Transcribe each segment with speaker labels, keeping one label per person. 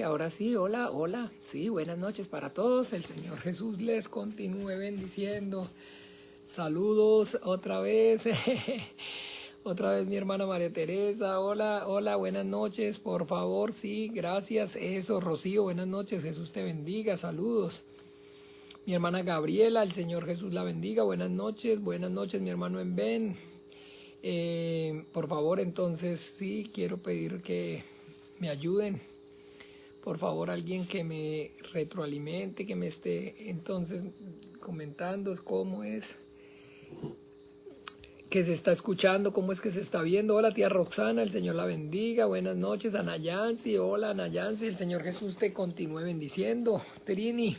Speaker 1: Ahora sí, hola, hola. Sí, buenas noches para todos. El Señor Jesús les continúe bendiciendo. Saludos otra vez. Otra vez mi hermana María Teresa. Hola, hola, buenas noches. Por favor, sí, gracias. Eso, Rocío, buenas noches. Jesús te bendiga. Saludos. Mi hermana Gabriela, el Señor Jesús la bendiga. Buenas noches, mi hermano Enben. Por favor, entonces, sí, quiero pedir que me ayuden. Por favor, alguien que me retroalimente, que me esté entonces comentando cómo es que se está escuchando, cómo es que se está viendo. Hola, tía Roxana, el Señor la bendiga. Buenas noches, Ana Yancy. Hola, Ana Yancy, el Señor Jesús te continúe bendiciendo. Trini,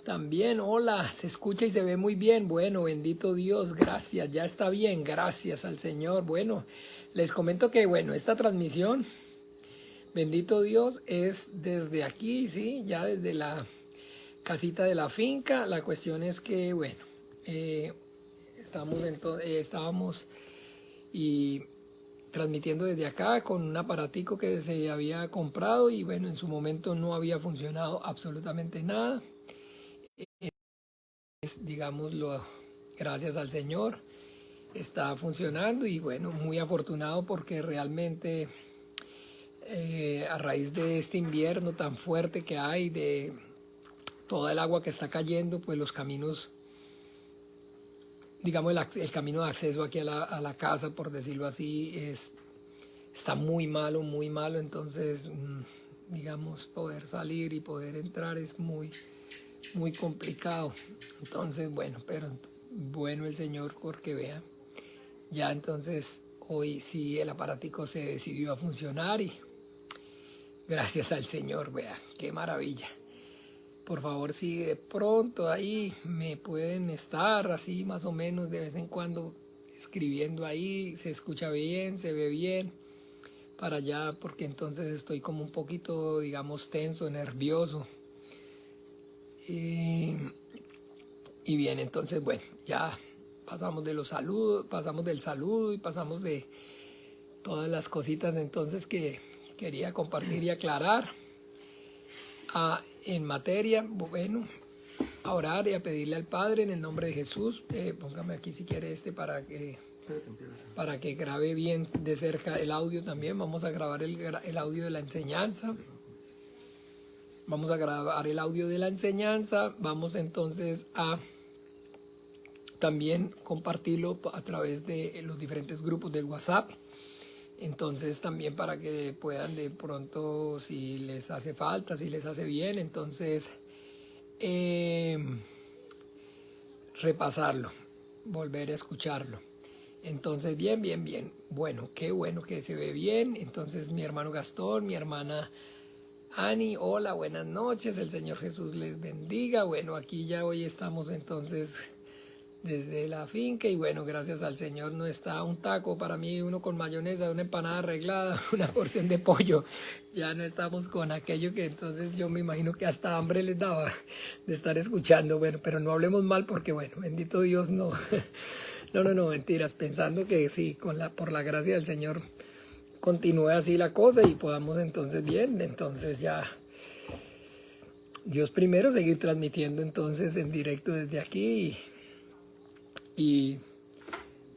Speaker 1: también, hola, se escucha y se ve muy bien. Bueno, bendito Dios, gracias, ya está bien, gracias al Señor. Bueno, les comento que, bueno, esta transmisión, bendito Dios, es desde aquí, sí, ya desde la casita de la finca. La cuestión es que, bueno, estábamos y transmitiendo desde acá con un aparatico que se había comprado y bueno, en su momento no había funcionado absolutamente nada. Digámoslo, gracias al Señor, está funcionando y bueno, muy afortunado porque realmente a raíz de este invierno tan fuerte que hay, de toda el agua que está cayendo, pues los caminos, digamos el camino de acceso aquí a la casa, por decirlo así, está muy malo, entonces digamos poder salir y poder entrar es muy complicado. Entonces bueno, pero bueno el Señor, porque vea, ya entonces hoy sí el aparatico se decidió a funcionar y gracias al Señor, vea, qué maravilla. Por favor, si de pronto ahí me pueden estar así más o menos de vez en cuando escribiendo ahí, se escucha bien, se ve bien, para allá, porque entonces estoy como un poquito, digamos, tenso, nervioso. Y bien, entonces, bueno, ya pasamos de los saludos, pasamos del saludo y pasamos de todas las cositas entonces que quería compartir y aclarar. En materia, bueno, a orar y a pedirle al Padre en el nombre de Jesús. Póngame aquí si quiere para que grabe bien de cerca el audio también. Vamos a grabar el audio de la enseñanza. Vamos a grabar el audio de la enseñanza. Vamos entonces a también compartirlo a través de los diferentes grupos del WhatsApp. Entonces también para que puedan de pronto, si les hace falta, si les hace bien, entonces repasarlo, volver a escucharlo. Entonces bien. Bueno, qué bueno que se ve bien. Entonces mi hermano Gastón, mi hermana Ani, hola, buenas noches, el Señor Jesús les bendiga. Bueno, aquí ya hoy estamos entonces desde la finca y bueno, gracias al Señor no está un taco para mí, uno con mayonesa, una empanada arreglada, una porción de pollo. Ya no estamos con aquello que entonces yo me imagino que hasta hambre les daba de estar escuchando. Bueno, pero no hablemos mal porque bueno, bendito Dios, no. No, mentiras, pensando que sí, por la gracia del Señor continúe así la cosa y podamos entonces bien, entonces ya Dios primero, seguir transmitiendo entonces en directo desde aquí y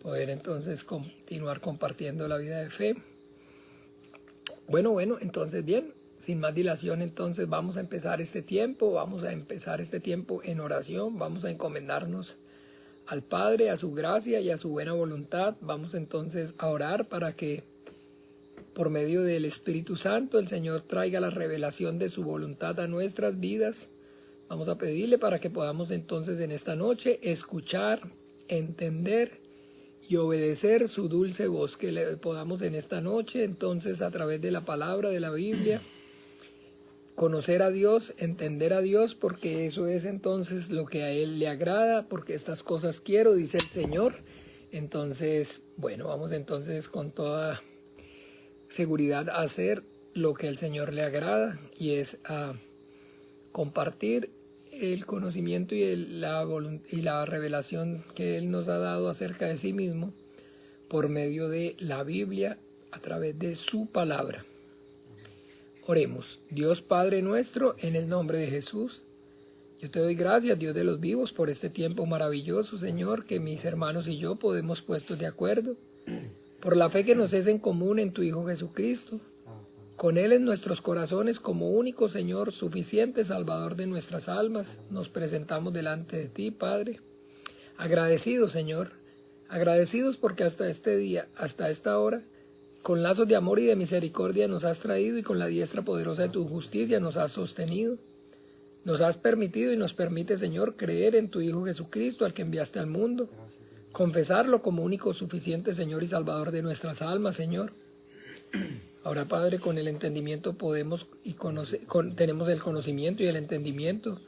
Speaker 1: poder entonces continuar compartiendo la vida de fe. Bueno, entonces bien, sin más dilación entonces vamos a empezar este tiempo en oración, vamos a encomendarnos al Padre, a su gracia y a su buena voluntad. Vamos entonces a orar para que por medio del Espíritu Santo el Señor traiga la revelación de su voluntad a nuestras vidas. Vamos a pedirle para que podamos entonces en esta noche escuchar, entender y obedecer su dulce voz, que le podamos en esta noche entonces a través de la palabra de la Biblia conocer a Dios, entender a Dios, porque eso es entonces lo que a Él le agrada, porque estas cosas quiero, dice el Señor. Entonces, bueno, vamos entonces con toda seguridad a hacer lo que al Señor le agrada y es a compartir el conocimiento y la revelación que Él nos ha dado acerca de sí mismo por medio de la Biblia a través de su palabra. Oremos. Dios Padre nuestro, en el nombre de Jesús, yo te doy gracias, Dios de los vivos, por este tiempo maravilloso, Señor, que mis hermanos y yo podemos puestos de acuerdo, por la fe que nos es en común en tu Hijo Jesucristo, con Él en nuestros corazones como único Señor, suficiente Salvador de nuestras almas, nos presentamos delante de ti, Padre, agradecidos, Señor, agradecidos porque hasta este día, hasta esta hora, con lazos de amor y de misericordia nos has traído y con la diestra poderosa de tu justicia nos has sostenido. Nos has permitido y nos permite, Señor, creer en tu Hijo Jesucristo, al que enviaste al mundo, confesarlo como único suficiente Señor y Salvador de nuestras almas, Señor. Ahora, Padre, con el entendimiento podemos y tenemos el conocimiento y el entendimiento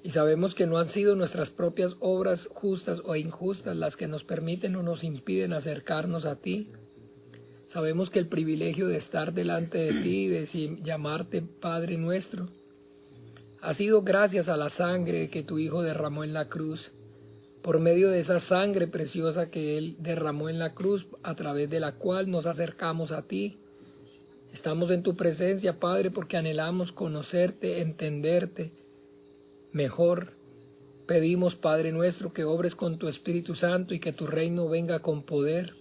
Speaker 1: y sabemos que no han sido nuestras propias obras justas o injustas las que nos permiten o nos impiden acercarnos a ti. Sabemos que el privilegio de estar delante de ti, de llamarte Padre nuestro, ha sido gracias a la sangre que tu Hijo derramó en la cruz. Por medio de esa sangre preciosa que Él derramó en la cruz, a través de la cual nos acercamos a ti. Estamos en tu presencia, Padre, porque anhelamos conocerte, entenderte mejor. Pedimos, Padre nuestro, que obres con tu Espíritu Santo y que tu reino venga con poder.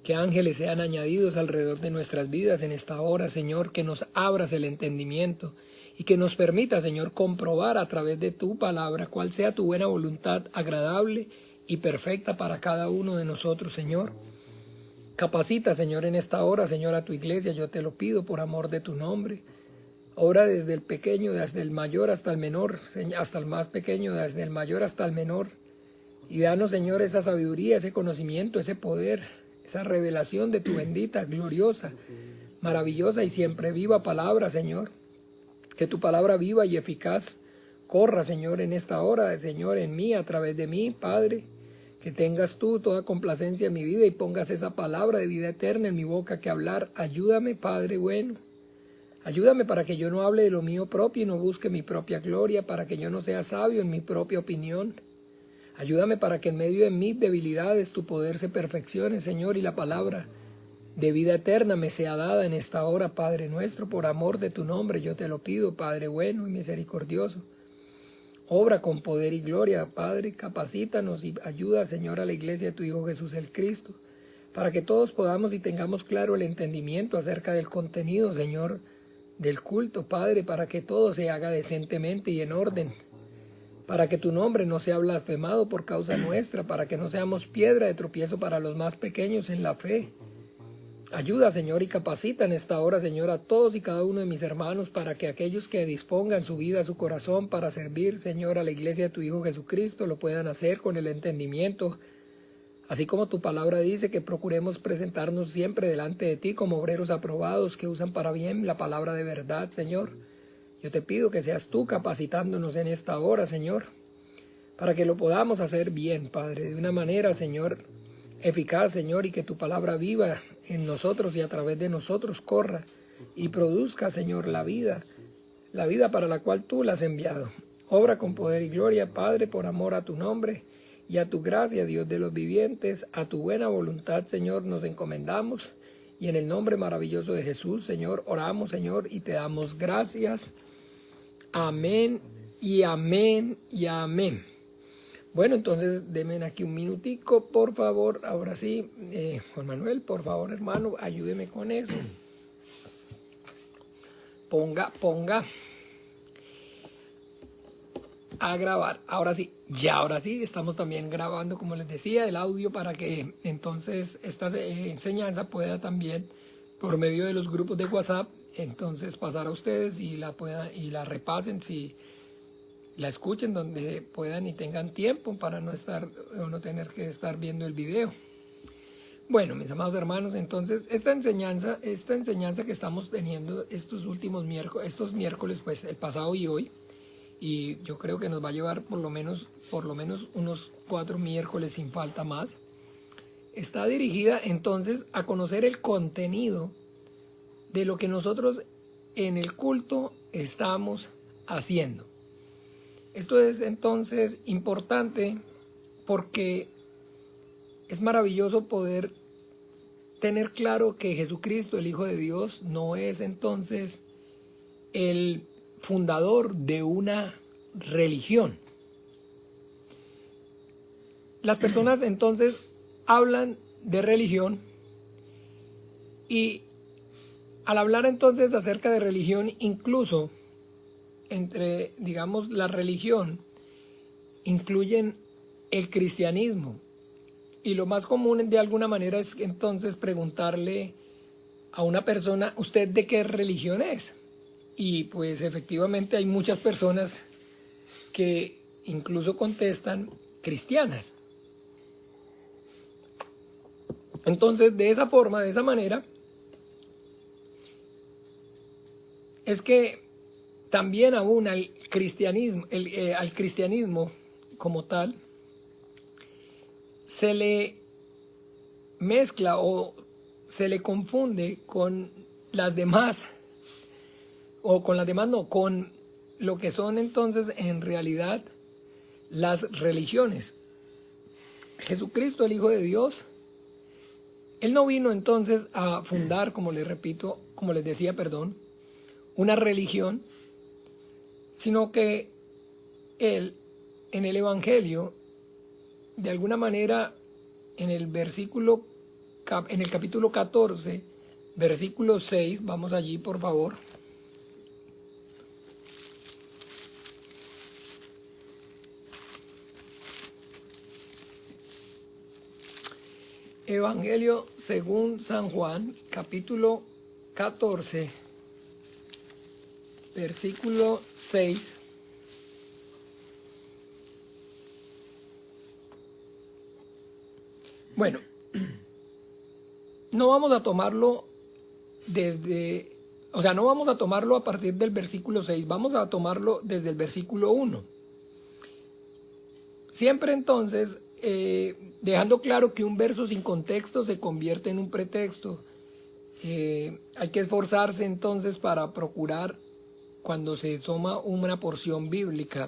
Speaker 1: Que ángeles sean añadidos alrededor de nuestras vidas en esta hora, Señor, que nos abras el entendimiento y que nos permita, Señor, comprobar a través de tu palabra cuál sea tu buena voluntad agradable y perfecta para cada uno de nosotros, Señor. Capacita, Señor, en esta hora, Señor, a tu iglesia, yo te lo pido por amor de tu nombre. Obra desde el pequeño, desde el mayor hasta el menor, hasta el más pequeño, desde el mayor hasta el menor. Y danos, Señor, esa sabiduría, ese conocimiento, ese poder, esa revelación de tu bendita, gloriosa, maravillosa y siempre viva palabra, Señor. Que tu palabra viva y eficaz corra, Señor, en esta hora, Señor, en mí, a través de mí, Padre. Que tengas tú toda complacencia en mi vida y pongas esa palabra de vida eterna en mi boca que hablar. Ayúdame, Padre bueno. Ayúdame para que yo no hable de lo mío propio y no busque mi propia gloria, para que yo no sea sabio en mi propia opinión. Ayúdame para que en medio de mis debilidades tu poder se perfeccione, Señor, y la palabra de vida eterna me sea dada en esta hora, Padre nuestro, por amor de tu nombre, yo te lo pido, Padre bueno y misericordioso. Obra con poder y gloria, Padre, capacítanos y ayuda, Señor, a la iglesia de tu Hijo Jesús el Cristo, para que todos podamos y tengamos claro el entendimiento acerca del contenido, Señor, del culto, Padre, para que todo se haga decentemente y en orden, para que tu nombre no sea blasfemado por causa nuestra, para que no seamos piedra de tropiezo para los más pequeños en la fe. Ayuda, Señor, y capacita en esta hora, Señor, a todos y cada uno de mis hermanos para que aquellos que dispongan su vida, su corazón para servir, Señor, a la iglesia de tu Hijo Jesucristo, lo puedan hacer con el entendimiento. Así como tu palabra dice que procuremos presentarnos siempre delante de ti como obreros aprobados que usan para bien la palabra de verdad, Señor. Yo te pido que seas tú capacitándonos en esta hora, Señor, para que lo podamos hacer bien, Padre, de una manera, Señor, eficaz, Señor, y que tu palabra viva en nosotros y a través de nosotros corra y produzca, Señor, la vida para la cual tú la has enviado. Obra con poder y gloria, Padre, por amor a tu nombre y a tu gracia, Dios de los vivientes, a tu buena voluntad, Señor, nos encomendamos. Y en el nombre maravilloso de Jesús, Señor, oramos, Señor, y te damos gracias. Amén y amén y amén. Bueno, entonces denme aquí un minutico, por favor. Ahora sí, Juan Manuel, por favor, hermano, ayúdeme con eso. Ponga a grabar. Ahora sí, estamos también grabando, como les decía, el audio para que entonces esta enseñanza pueda también, por medio de los grupos de WhatsApp, entonces pasar a ustedes y la repasen, si la escuchen donde puedan y tengan tiempo para no tener que estar viendo el video. Bueno, mis amados hermanos, entonces esta enseñanza que estamos teniendo estos miércoles, pues el pasado y hoy, y yo creo que nos va a llevar por lo menos unos 4 miércoles sin falta más, está dirigida entonces a conocer el contenido de lo que nosotros en el culto estamos haciendo. Esto es entonces importante porque es maravilloso poder tener claro que Jesucristo, el Hijo de Dios, no es entonces el fundador de una religión. Las personas entonces hablan de religión y al hablar entonces acerca de religión, incluso entre, digamos, la religión, incluyen el cristianismo. Y lo más común de alguna manera es entonces preguntarle a una persona, ¿usted de qué religión es? Y pues efectivamente hay muchas personas que incluso contestan cristianas. Entonces, de esa forma, de esa manera, es que también aún al cristianismo como tal se le mezcla o se le confunde con las demás, o con las demás no, con lo que son entonces en realidad las religiones. Jesucristo, el Hijo de Dios, Él no vino entonces a fundar, como les decía, una religión, sino que Él, en el Evangelio, de alguna manera, en el capítulo 14, versículo 6, vamos allí por favor. Evangelio según San Juan, capítulo 14, versículo 6. Bueno, no vamos a tomarlo no vamos a tomarlo a partir del versículo 6, vamos a tomarlo desde el versículo 1. Siempre entonces, dejando claro que un verso sin contexto se convierte en un pretexto. Hay que esforzarse entonces para procurar, cuando se toma una porción bíblica,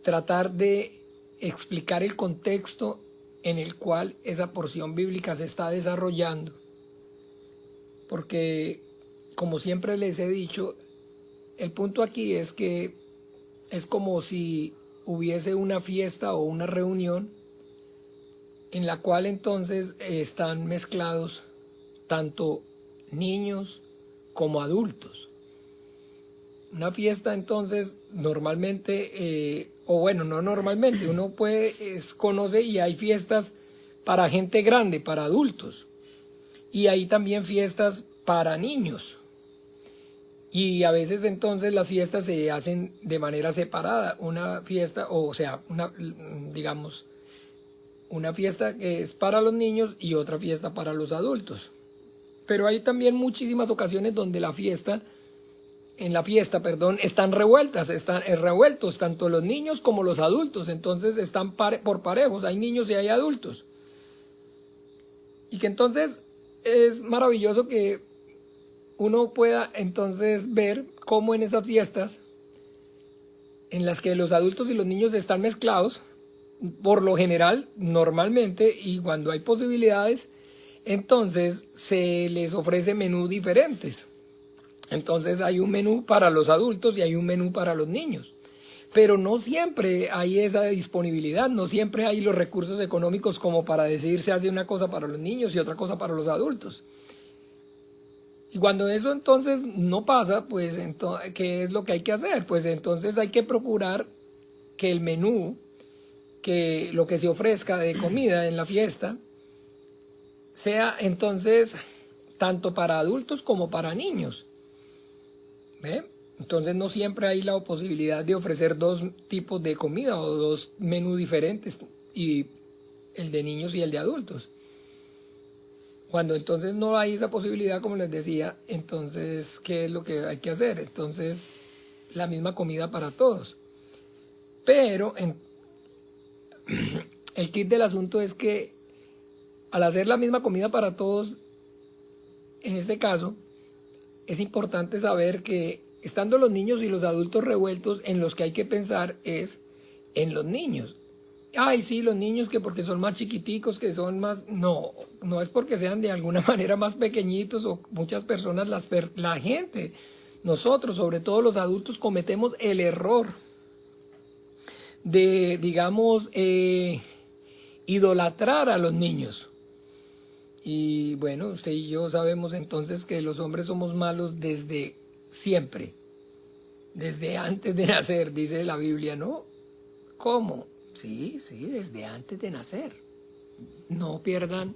Speaker 1: tratar de explicar el contexto en el cual esa porción bíblica se está desarrollando. Porque, como siempre les he dicho, el punto aquí es que es como si hubiese una fiesta o una reunión en la cual entonces están mezclados tanto niños como adultos. Una fiesta entonces normalmente, no normalmente, uno conoce y hay fiestas para gente grande, para adultos, y hay también fiestas para niños. Y a veces entonces las fiestas se hacen de manera separada, una fiesta, una fiesta que es para los niños y otra fiesta para los adultos. Pero hay también muchísimas ocasiones donde en la fiesta, están revueltos tanto los niños como los adultos, entonces están por parejos, hay niños y hay adultos. Y que entonces es maravilloso que uno pueda entonces ver cómo en esas fiestas en las que los adultos y los niños están mezclados, por lo general, normalmente, y cuando hay posibilidades, entonces se les ofrece menús diferentes. Entonces hay un menú para los adultos y hay un menú para los niños. Pero no siempre hay esa disponibilidad, no siempre hay los recursos económicos como para decir se hace una cosa para los niños y otra cosa para los adultos. Y cuando eso entonces no pasa, pues ¿qué es lo que hay que hacer? Pues entonces hay que procurar que el menú, que lo que se ofrezca de comida en la fiesta, sea entonces tanto para adultos como para niños. ¿Ve? Entonces no siempre hay la posibilidad de ofrecer dos tipos de comida o dos menús diferentes, y el de niños y el de adultos. Cuando entonces no hay esa posibilidad, como les decía, entonces ¿qué es lo que hay que hacer? Entonces la misma comida para todos. Pero el kit del asunto es que al hacer la misma comida para todos, en este caso, es importante saber que estando los niños y los adultos revueltos, en los que hay que pensar es en los niños. ay, sí, los niños que porque son más chiquiticos, que son más... No, no es porque sean de alguna manera más pequeñitos o muchas personas, la gente, nosotros, sobre todo los adultos, cometemos el error de, digamos, idolatrar a los niños. Y bueno, usted y yo sabemos entonces que los hombres somos malos desde siempre, desde antes de nacer, dice la Biblia, ¿no? ¿Cómo? Sí, desde antes de nacer. No pierdan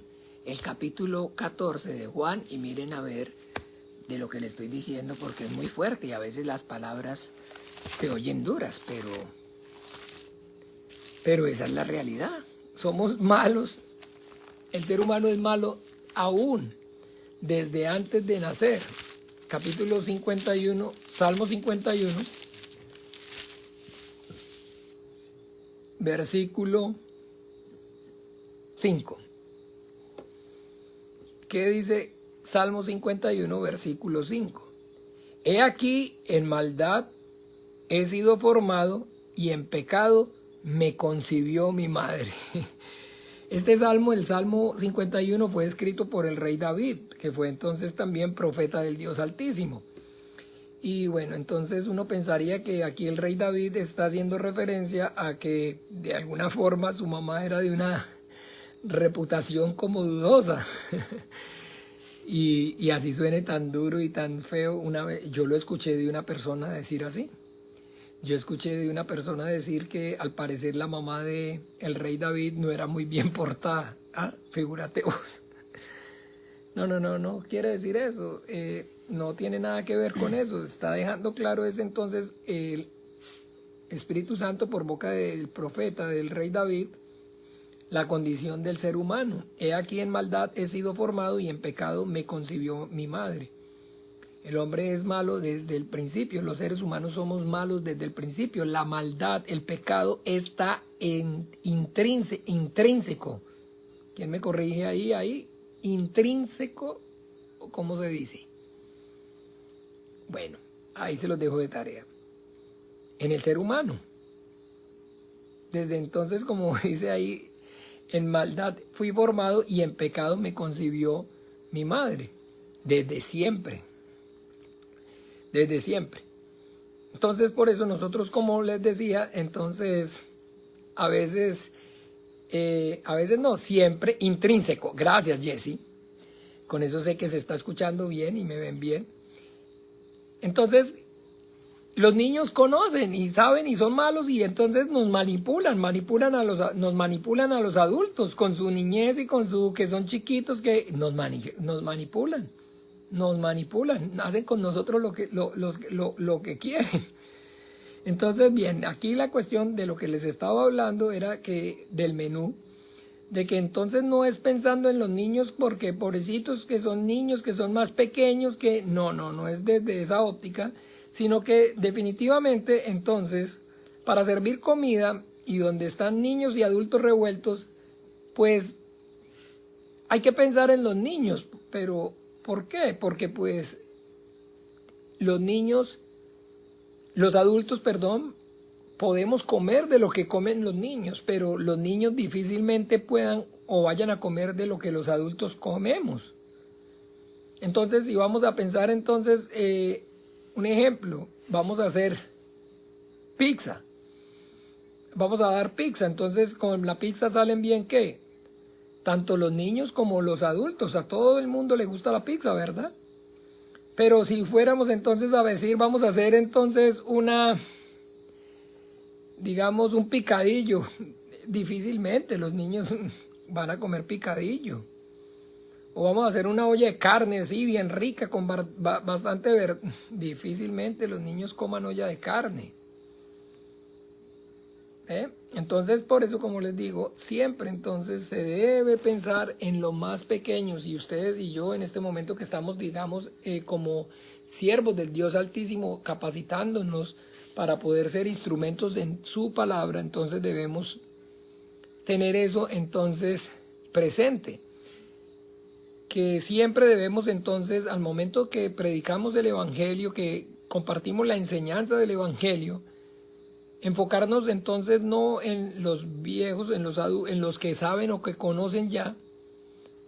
Speaker 1: el capítulo 14 de Juan y miren a ver de lo que le estoy diciendo, porque es muy fuerte y a veces las palabras se oyen duras, pero esa es la realidad. Somos malos, el ser humano es malo aún desde antes de nacer. Capítulo 51, Salmo 51, versículo 5. ¿Qué dice Salmo 51, versículo 5? He aquí, en maldad he sido formado y en pecado me concibió mi madre. Este salmo, el Salmo 51, fue escrito por el rey David, que fue entonces también profeta del Dios Altísimo. Y bueno, entonces uno pensaría que aquí el rey David está haciendo referencia a que de alguna forma su mamá era de una reputación como dudosa. Y así suene tan duro y tan feo, una vez yo lo escuché de una persona decir así. Yo escuché de una persona decir que al parecer la mamá de el rey David no era muy bien portada. Ah, figúrate vos. No quiere decir eso. No tiene nada que ver con eso. Está dejando claro es entonces el Espíritu Santo por boca del profeta, del rey David, la condición del ser humano. He aquí en maldad he sido formado y en pecado me concibió mi madre. El hombre es malo desde el principio, los seres humanos somos malos desde el principio. La maldad, el pecado está intrínseco. ¿Quién me corrige ahí? Intrínseco, ¿cómo se dice? Bueno, ahí se los dejo de tarea. En el ser humano. Desde entonces, como dice ahí, en maldad fui formado y en pecado me concibió mi madre. Desde siempre. Desde siempre. Entonces, por eso nosotros, como les decía, entonces, a veces no, siempre intrínseco. Gracias, Jessy. Con eso sé que se está escuchando bien y me ven bien. Entonces, los niños conocen y saben y son malos y entonces nos manipulan nos manipulan a los adultos con su niñez y con su que son chiquitos que nos manipulan. Nos manipulan, hacen con nosotros lo que quieren. Entonces, bien, aquí la cuestión de lo que les estaba hablando era que del menú, de que entonces no es pensando en los niños porque pobrecitos que son niños, que son más pequeños, que no es desde esa óptica, sino que definitivamente entonces para servir comida y donde están niños y adultos revueltos, pues hay que pensar en los niños, pero ¿por qué? Porque pues los adultos, podemos comer de lo que comen los niños, pero los niños difícilmente puedan o vayan a comer de lo que los adultos comemos. Entonces, si vamos a pensar entonces, un ejemplo, vamos a hacer pizza. Vamos a dar pizza, entonces con la pizza salen bien, ¿qué? Tanto los niños como los adultos, a todo el mundo le gusta la pizza, ¿verdad? Pero si fuéramos entonces a decir, vamos a hacer entonces digamos un picadillo, difícilmente los niños van a comer picadillo. O vamos a hacer una olla de carne así bien rica, con bastante difícilmente los niños coman olla de carne. Entonces, por eso, como les digo, siempre entonces se debe pensar en los más pequeños, y ustedes y yo en este momento que estamos, digamos, como siervos del Dios Altísimo, capacitándonos para poder ser instrumentos en su palabra, entonces debemos tener eso entonces presente, que siempre debemos entonces, al momento que predicamos el Evangelio, que compartimos la enseñanza del Evangelio, enfocarnos entonces no en los viejos, en los que saben o que conocen ya,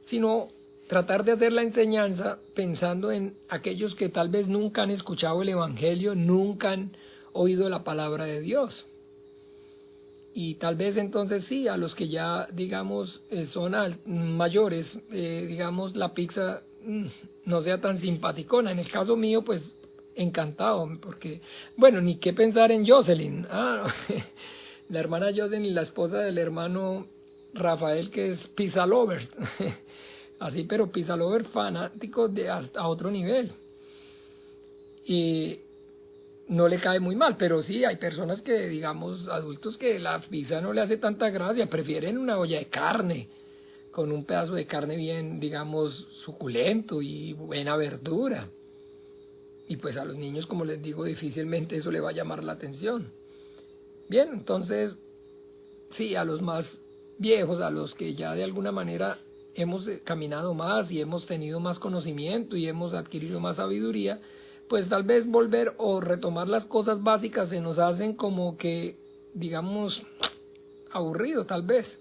Speaker 1: sino tratar de hacer la enseñanza pensando en aquellos que tal vez nunca han escuchado el Evangelio, nunca han oído la palabra de Dios. Y tal vez entonces sí, a los que ya, digamos, son mayores, digamos, la pizza no sea tan simpaticona. En el caso mío, pues, encantado, porque, bueno, ni qué pensar en Jocelyn. La hermana Jocelyn y la esposa del hermano Rafael, que es pizza lovers. Así, pero pizza lovers fanáticos de hasta otro nivel. Y no le cae muy mal, pero sí hay personas que, digamos, adultos que la pizza no le hace tanta gracia, prefieren una olla de carne, con un pedazo de carne bien, digamos, suculento y buena verdura. Y pues a los niños, como les digo, difícilmente eso le va a llamar la atención. Bien, entonces, sí, a los más viejos, a los que ya de alguna manera hemos caminado más y hemos tenido más conocimiento y hemos adquirido más sabiduría, pues tal vez volver o retomar las cosas básicas se nos hacen como que, digamos, aburrido tal vez.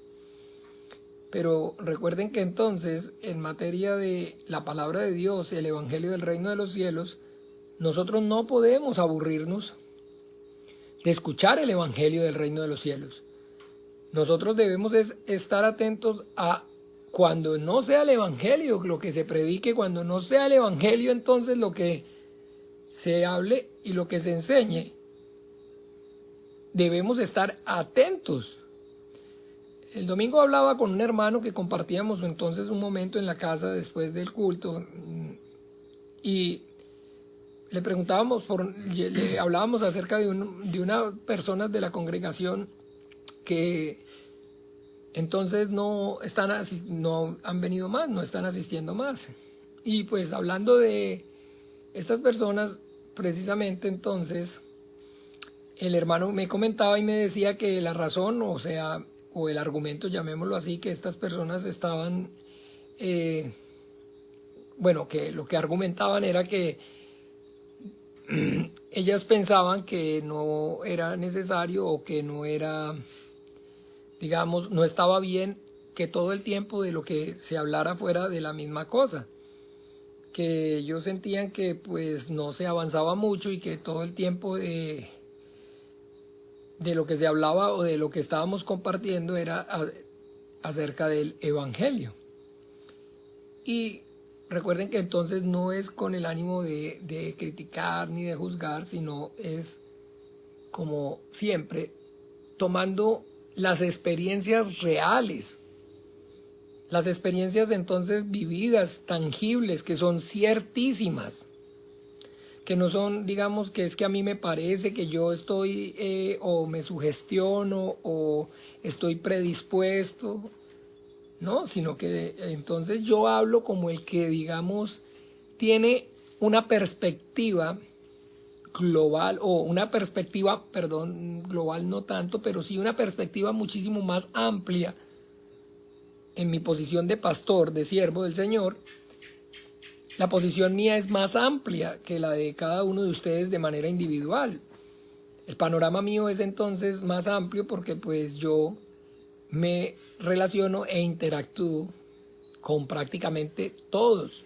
Speaker 1: Pero recuerden que entonces, en materia de la palabra de Dios, el Evangelio del Reino de los Cielos, nosotros no podemos aburrirnos de escuchar el Evangelio del Reino de los Cielos. Nosotros debemos estar atentos a cuando no sea el Evangelio lo que se predique, cuando no sea el Evangelio entonces lo que se hable y lo que se enseñe. Debemos estar atentos. El domingo hablaba con un hermano que compartíamos entonces un momento en la casa después del culto y le preguntábamos, le hablábamos acerca de una persona de la congregación que entonces no han venido más, no están asistiendo más. Y pues hablando de estas personas, precisamente entonces, el hermano me comentaba y me decía que la razón, o el argumento, llamémoslo así, que estas personas estaban, que lo que argumentaban era que ellas pensaban que no era necesario o que no era, digamos, no estaba bien que todo el tiempo de lo que se hablara fuera de la misma cosa, que ellos sentían que pues no se avanzaba mucho y que todo el tiempo de lo que se hablaba o de lo que estábamos compartiendo era acerca del Evangelio. Y recuerden que entonces no es con el ánimo de criticar ni de juzgar, sino es, como siempre, tomando las experiencias reales, las experiencias entonces vividas, tangibles, que son ciertísimas, que no son, digamos, que es que a mí me parece que yo estoy o me sugestiono o estoy predispuesto, no, sino que entonces yo hablo como el que, digamos, tiene una perspectiva global, o una perspectiva, global no tanto, pero sí una perspectiva muchísimo más amplia en mi posición de pastor, de siervo del Señor. La posición mía es más amplia que la de cada uno de ustedes de manera individual. El panorama mío es entonces más amplio porque pues yo me relaciono e interactúo con prácticamente todos.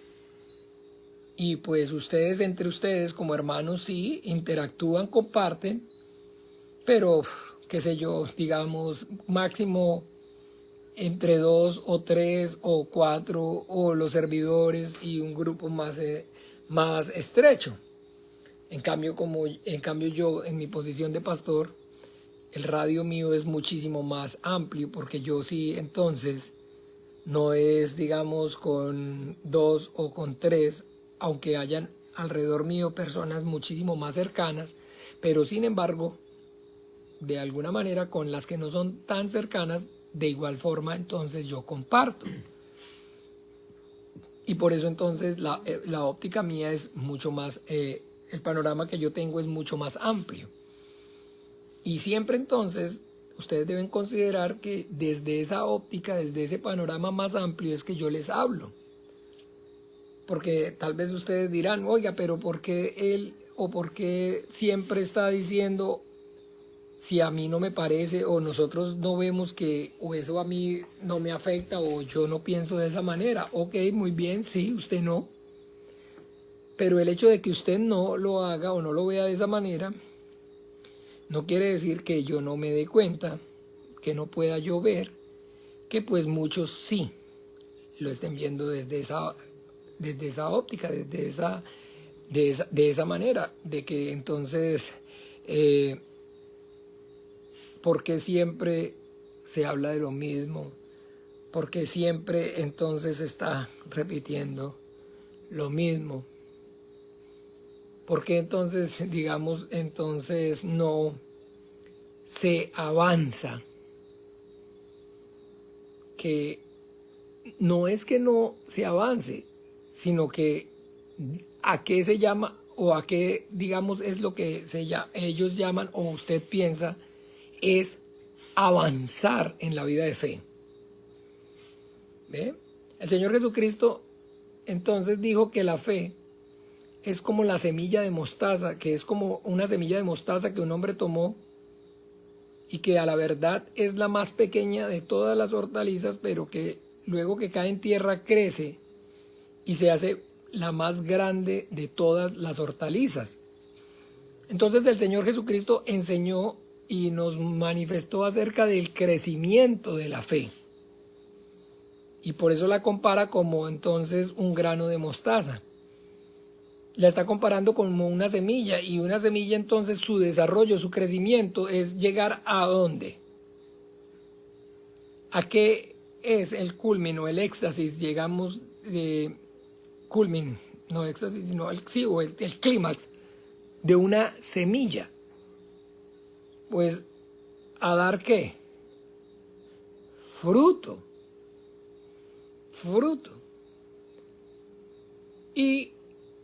Speaker 1: Y pues ustedes, entre ustedes como hermanos, sí, interactúan, comparten, pero, qué sé yo, digamos, máximo entre 2 o 3 o 4 o los servidores y un grupo más estrecho. En cambio yo, en mi posición de pastor, el radio mío es muchísimo más amplio, porque yo sí, entonces, no es, digamos, con 2 o con 3, aunque hayan alrededor mío personas muchísimo más cercanas, pero sin embargo, de alguna manera, con las que no son tan cercanas, de igual forma, entonces yo comparto. Y por eso entonces la óptica mía es mucho más, el panorama que yo tengo es mucho más amplio. Y siempre entonces ustedes deben considerar que desde esa óptica, desde ese panorama más amplio es que yo les hablo. Porque tal vez ustedes dirán, oiga, pero ¿por qué él o por qué siempre está diciendo si a mí no me parece o nosotros no vemos que o eso a mí no me afecta o yo no pienso de esa manera. Ok, muy bien, sí, usted no. Pero el hecho de que usted no lo haga o no lo vea de esa manera no quiere decir que yo no me dé cuenta, que no pueda yo ver, que pues muchos sí lo estén viendo desde esa óptica, de esa manera, de que entonces, ¿por qué siempre se habla de lo mismo? ¿Por qué siempre entonces se está repitiendo lo mismo? ¿Por qué entonces, digamos, entonces no se avanza? Que no es que no se avance, sino que a qué se llama o a qué, digamos, es lo que ellos llaman o usted piensa es avanzar en la vida de fe. ¿Ve? El Señor Jesucristo entonces dijo que la fe es como la semilla de mostaza, que es como una semilla de mostaza que un hombre tomó y que a la verdad es la más pequeña de todas las hortalizas, pero que luego que cae en tierra crece y se hace la más grande de todas las hortalizas. Entonces el Señor Jesucristo enseñó y nos manifestó acerca del crecimiento de la fe. Y por eso la compara como entonces un grano de mostaza. La está comparando como una semilla, y una semilla entonces su desarrollo, su crecimiento es llegar a ¿dónde? ¿A qué es el culmen o el éxtasis? Llegamos de culmen, no éxtasis, sino el clímax de una semilla. Pues a dar ¿qué? Fruto. Y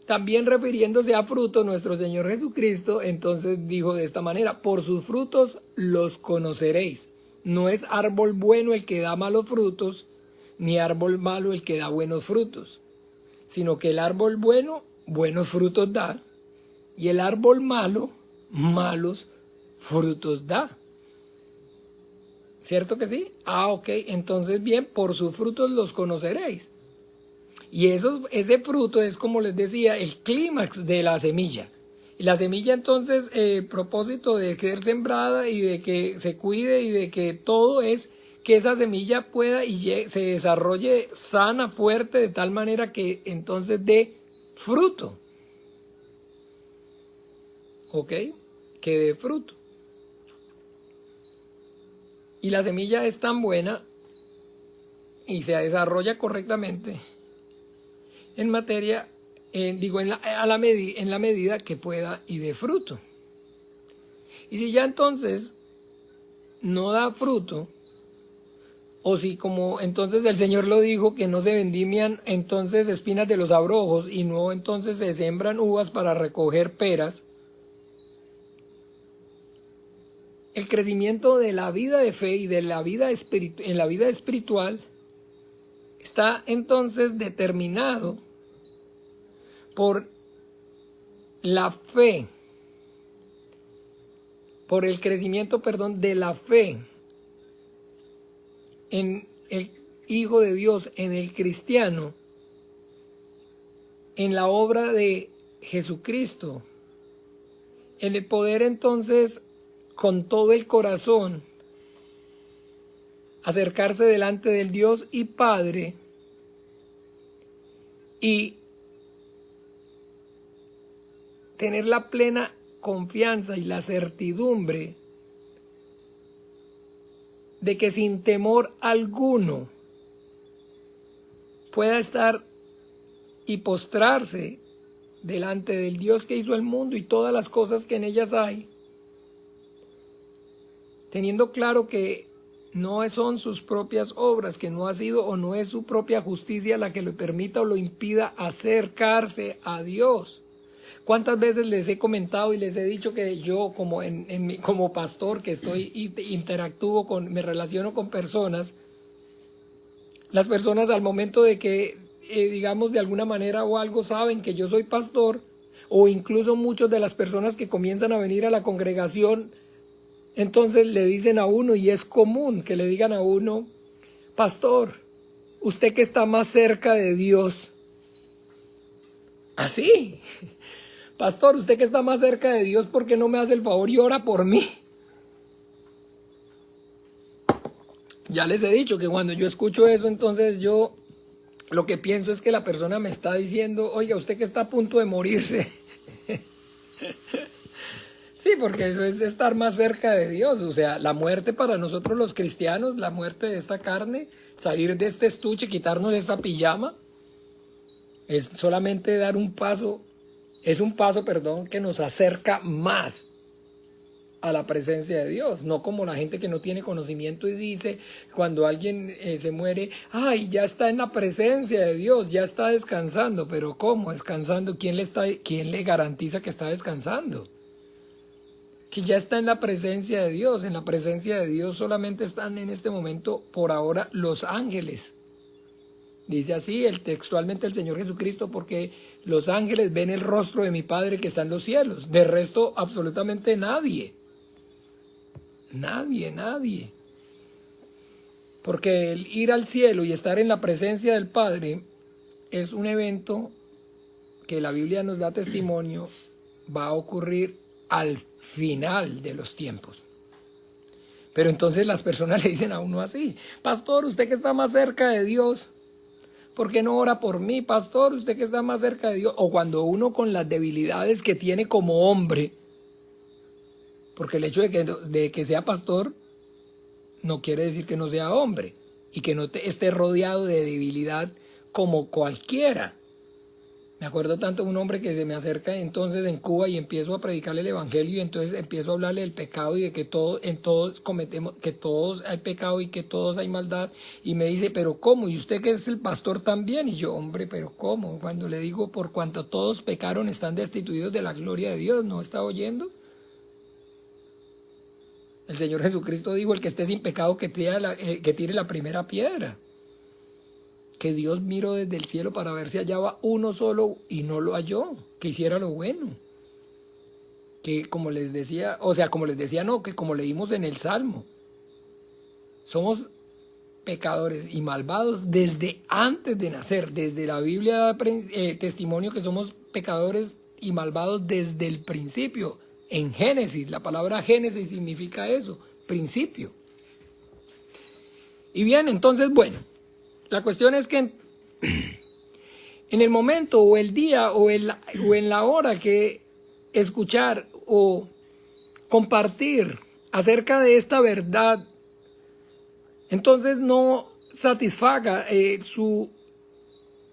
Speaker 1: también refiriéndose a fruto, nuestro Señor Jesucristo entonces dijo de esta manera: por sus frutos los conoceréis. No es árbol bueno el que da malos frutos, ni árbol malo el que da buenos frutos, sino que el árbol bueno, buenos frutos da, y el árbol malo, malos frutos da. ¿Cierto que sí? Ok, entonces bien, por sus frutos los conoceréis. Y ese fruto es, como les decía, el clímax de la semilla. Y la semilla entonces, propósito de ser sembrada y de que se cuide y de que todo es que esa semilla pueda y se desarrolle sana, fuerte, de tal manera que entonces dé fruto. ¿Ok? Que dé fruto. Y la semilla es tan buena y se desarrolla correctamente en materia, en la medida que pueda y dé fruto. Y si ya entonces no da fruto, o si como entonces el Señor lo dijo, que no se vendimian entonces espinas de los abrojos y no entonces se siembran uvas para recoger peras, el crecimiento de la vida de fe y de la vida en la vida espiritual está entonces determinado por la fe, por el crecimiento, de la fe en el Hijo de Dios, en el cristiano, en la obra de Jesucristo, en el poder entonces con todo el corazón acercarse delante del Dios y Padre y tener la plena confianza y la certidumbre de que sin temor alguno pueda estar y postrarse delante del Dios que hizo el mundo y todas las cosas que en ellas hay, teniendo claro que no son sus propias obras, que no ha sido o no es su propia justicia la que le permita o lo impida acercarse a Dios. ¿Cuántas veces les he comentado y les he dicho que yo como pastor que me relaciono con personas, las personas al momento de que, digamos, de alguna manera o algo saben que yo soy pastor, o incluso muchas de las personas que comienzan a venir a la congregación, entonces le dicen a uno, y es común que le digan a uno, pastor, usted que está más cerca de Dios, así, pastor, usted que está más cerca de Dios, ¿por qué no me hace el favor y ora por mí? Ya les he dicho que cuando yo escucho eso, entonces yo lo que pienso es que la persona me está diciendo, oiga, usted que está a punto de morirse. Sí, porque eso es estar más cerca de Dios. O sea, la muerte para nosotros los cristianos, la muerte de esta carne, salir de este estuche, quitarnos esta pijama, es solamente dar un paso, es un paso, perdón, que nos acerca más a la presencia de Dios, no como la gente que no tiene conocimiento y dice cuando alguien se muere, ay, ya está en la presencia de Dios, ya está descansando, pero ¿cómo descansando? ¿Quién le garantiza que está descansando? Que ya está en la presencia de Dios. En la presencia de Dios solamente están en este momento, por ahora, los ángeles. Dice así textualmente el Señor Jesucristo, porque los ángeles ven el rostro de mi Padre que está en los cielos. De resto, absolutamente nadie. Nadie. Porque el ir al cielo y estar en la presencia del Padre es un evento que la Biblia nos da testimonio, va a ocurrir al final de los tiempos. Pero entonces las personas le dicen a uno así, pastor, usted que está más cerca de Dios, ¿por qué no ora por mí, pastor? Usted que está más cerca de Dios. O cuando uno con las debilidades que tiene como hombre, porque el hecho de que sea pastor no quiere decir que no sea hombre y que no esté rodeado de debilidad como cualquiera. Me acuerdo tanto de un hombre que se me acerca entonces en Cuba y empiezo a predicarle el evangelio y entonces empiezo a hablarle del pecado y de que todos cometemos, que todos hay pecado y que todos hay maldad, y me dice, pero ¿cómo? ¿Y usted que es el pastor también? Y yo, hombre, pero ¿cómo? Cuando le digo, por cuanto todos pecaron están destituidos de la gloria de Dios, ¿no está oyendo? El Señor Jesucristo dijo, el que esté sin pecado que tire la primera piedra. Que Dios miró desde el cielo para ver si hallaba uno solo y no lo halló, que hiciera lo bueno. Que como les decía, no, que como leímos en el Salmo, somos pecadores y malvados desde antes de nacer. Desde la Biblia da testimonio que somos pecadores y malvados desde el principio. En Génesis, la palabra Génesis significa eso, principio. Y bien, entonces, bueno, la cuestión es que en el momento o el día o en la hora que escuchar o compartir acerca de esta verdad, entonces no satisfaga su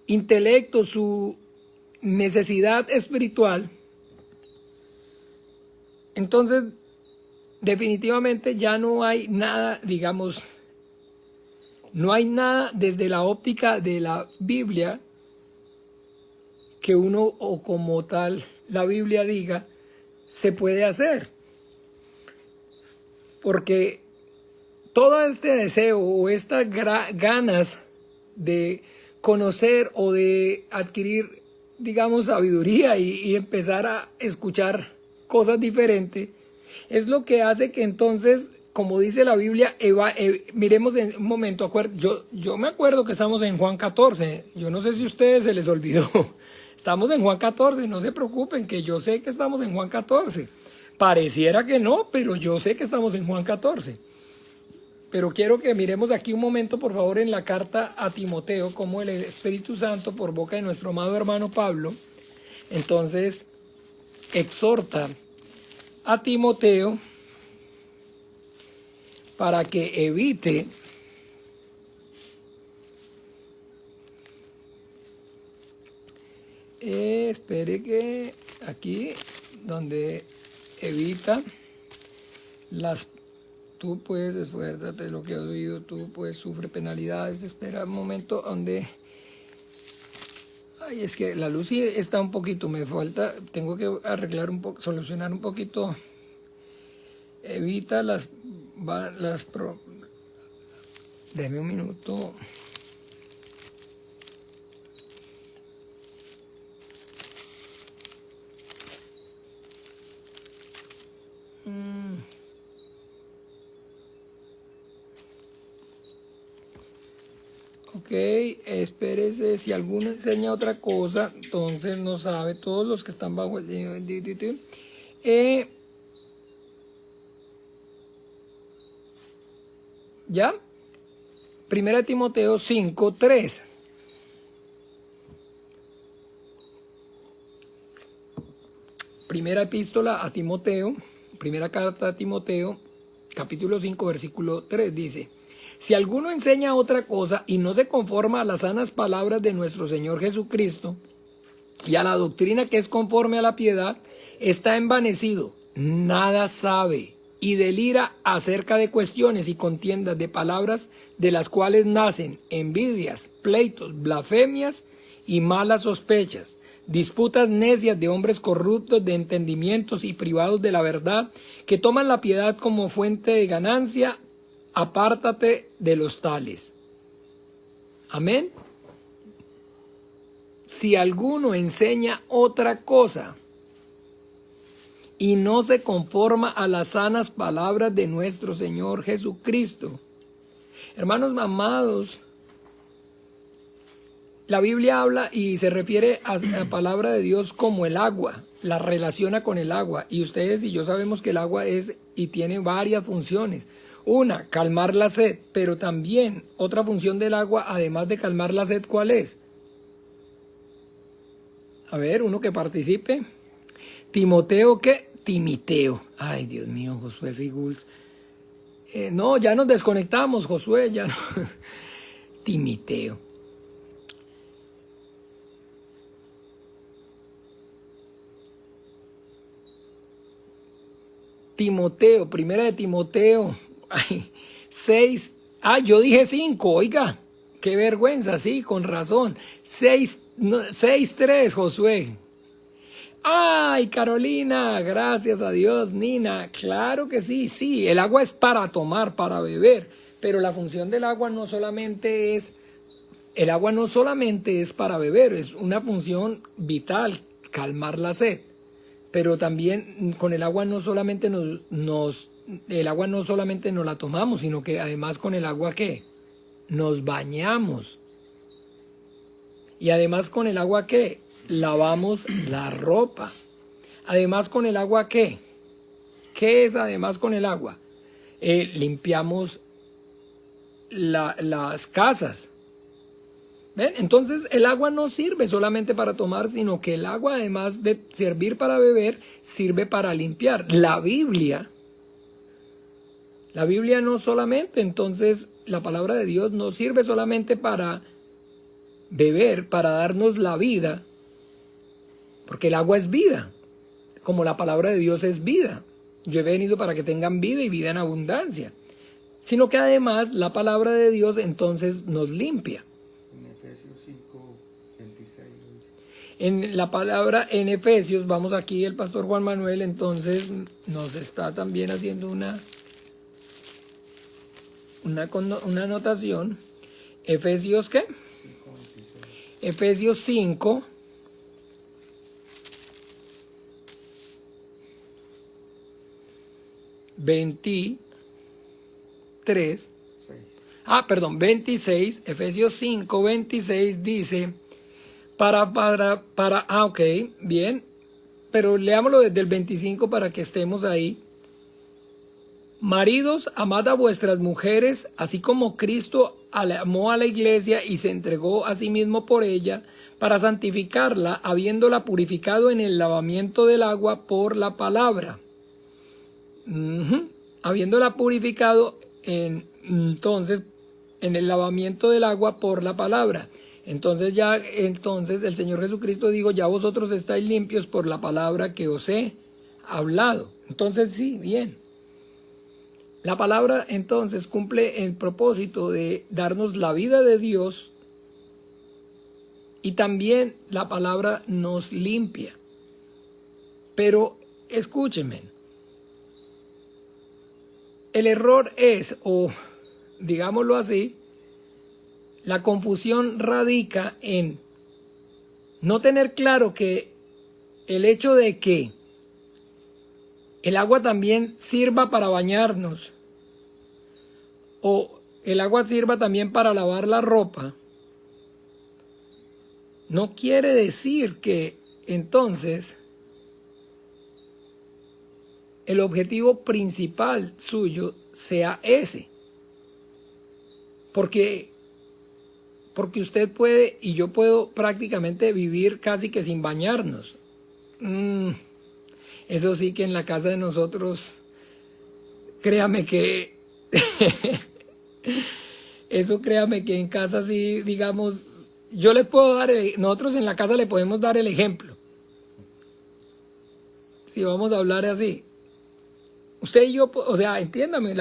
Speaker 1: intelecto, su necesidad espiritual, entonces definitivamente ya no hay nada, digamos, no hay nada desde la óptica de la Biblia que uno, o como tal la Biblia diga, se puede hacer. Porque todo este deseo o estas ganas de conocer o de adquirir, digamos, sabiduría y empezar a escuchar cosas diferentes, es lo que hace que entonces, como dice la Biblia, miremos en un momento, yo me acuerdo que estamos en Juan 14, yo no sé si a ustedes se les olvidó, estamos en Juan 14, no se preocupen, que yo sé que estamos en Juan 14, pareciera que no, pero yo sé que estamos en Juan 14, pero quiero que miremos aquí un momento, por favor, en la carta a Timoteo, como el Espíritu Santo, por boca de nuestro amado hermano Pablo, entonces exhorta a Timoteo para que evite espere que aquí donde evita tú puedes esfuérzate lo que has oído, tú puedes sufre penalidades, espera un momento donde ay, es que la luz sí está un poquito, me falta, tengo que arreglar un poco, solucionar un poquito, evita déme un minuto. espérese, si alguno enseña otra cosa, entonces no sabe, todos los que están bajo el... ¿Ya? Primera de Timoteo 5:3. Primera epístola a Timoteo, primera carta a Timoteo, capítulo 5, versículo 3, dice: si alguno enseña otra cosa y no se conforma a las sanas palabras de nuestro Señor Jesucristo y a la doctrina que es conforme a la piedad, está envanecido, nada sabe y delira acerca de cuestiones y contiendas de palabras de las cuales nacen envidias, pleitos, blasfemias y malas sospechas, disputas necias de hombres corruptos de entendimientos y privados de la verdad, que toman la piedad como fuente de ganancia. Apártate de los tales. Amén. Si alguno enseña otra cosa y no se conforma a las sanas palabras de nuestro Señor Jesucristo. Hermanos amados, la Biblia habla y se refiere a la palabra de Dios como el agua, la relaciona con el agua. Y ustedes y yo sabemos que el agua es y tiene varias funciones. Una, calmar la sed, pero también otra función del agua, además de calmar la sed, ¿cuál es? A ver, uno que participe. Timoteo, ¿qué? Timiteo. Ay, Dios mío, Josué Figuls. No, ya nos desconectamos, Josué, ya no. Timiteo. Timoteo, primera de Timoteo. Ay, 6. Ah, yo dije 5, oiga. Qué vergüenza, sí, con razón. 6:3, Josué. Ay, Carolina, gracias a Dios, Nina. Claro que sí, sí, el agua es para tomar, para beber, pero la función del agua no solamente es, el agua no solamente es para beber, es una función vital, calmar la sed. Pero también con el agua no solamente el agua no solamente nos la tomamos, sino que además con el agua ¿qué? Nos bañamos. Y además con el agua ¿qué? Lavamos la ropa. Además con el agua ¿qué? ¿Qué es además con el agua? Limpiamos las casas. ¿Ven? Entonces el agua no sirve solamente para tomar, sino que el agua, además de servir para beber, sirve para limpiar. La Biblia no solamente, entonces la palabra de Dios no sirve solamente para beber, para darnos la vida, porque el agua es vida, como la palabra de Dios es vida. Yo he venido para que tengan vida y vida en abundancia, sino que además la palabra de Dios entonces nos limpia. En la palabra en Efesios, vamos aquí, el pastor Juan Manuel entonces nos está también haciendo una anotación. Efesios ¿qué? 5:26. Efesios 5. Perdón, 26. Efesios 5:26 dice... ok, bien, pero leámoslo desde el 25 para que estemos ahí. Maridos, amad a vuestras mujeres, así como Cristo amó a la iglesia y se entregó a sí mismo por ella, para santificarla, habiéndola purificado en el lavamiento del agua por la palabra. Habiéndola purificado entonces en el lavamiento del agua por la palabra. Entonces el Señor Jesucristo dijo, ya vosotros estáis limpios por la palabra que os he hablado. Entonces sí, bien. La palabra entonces cumple el propósito de darnos la vida de Dios, y también la palabra nos limpia. Pero escúchenme, el error es, o digámoslo así, la confusión radica en no tener claro que el hecho de que el agua también sirva para bañarnos o el agua sirva también para lavar la ropa, no quiere decir que entonces el objetivo principal suyo sea ese. Porque usted puede y yo puedo prácticamente vivir casi que sin bañarnos. Eso sí que en la casa de nosotros, créame que créame que en casa sí, digamos, yo le puedo dar, nosotros en la casa le podemos dar el ejemplo. Si vamos a hablar así. Usted y yo, o sea, entiéndame,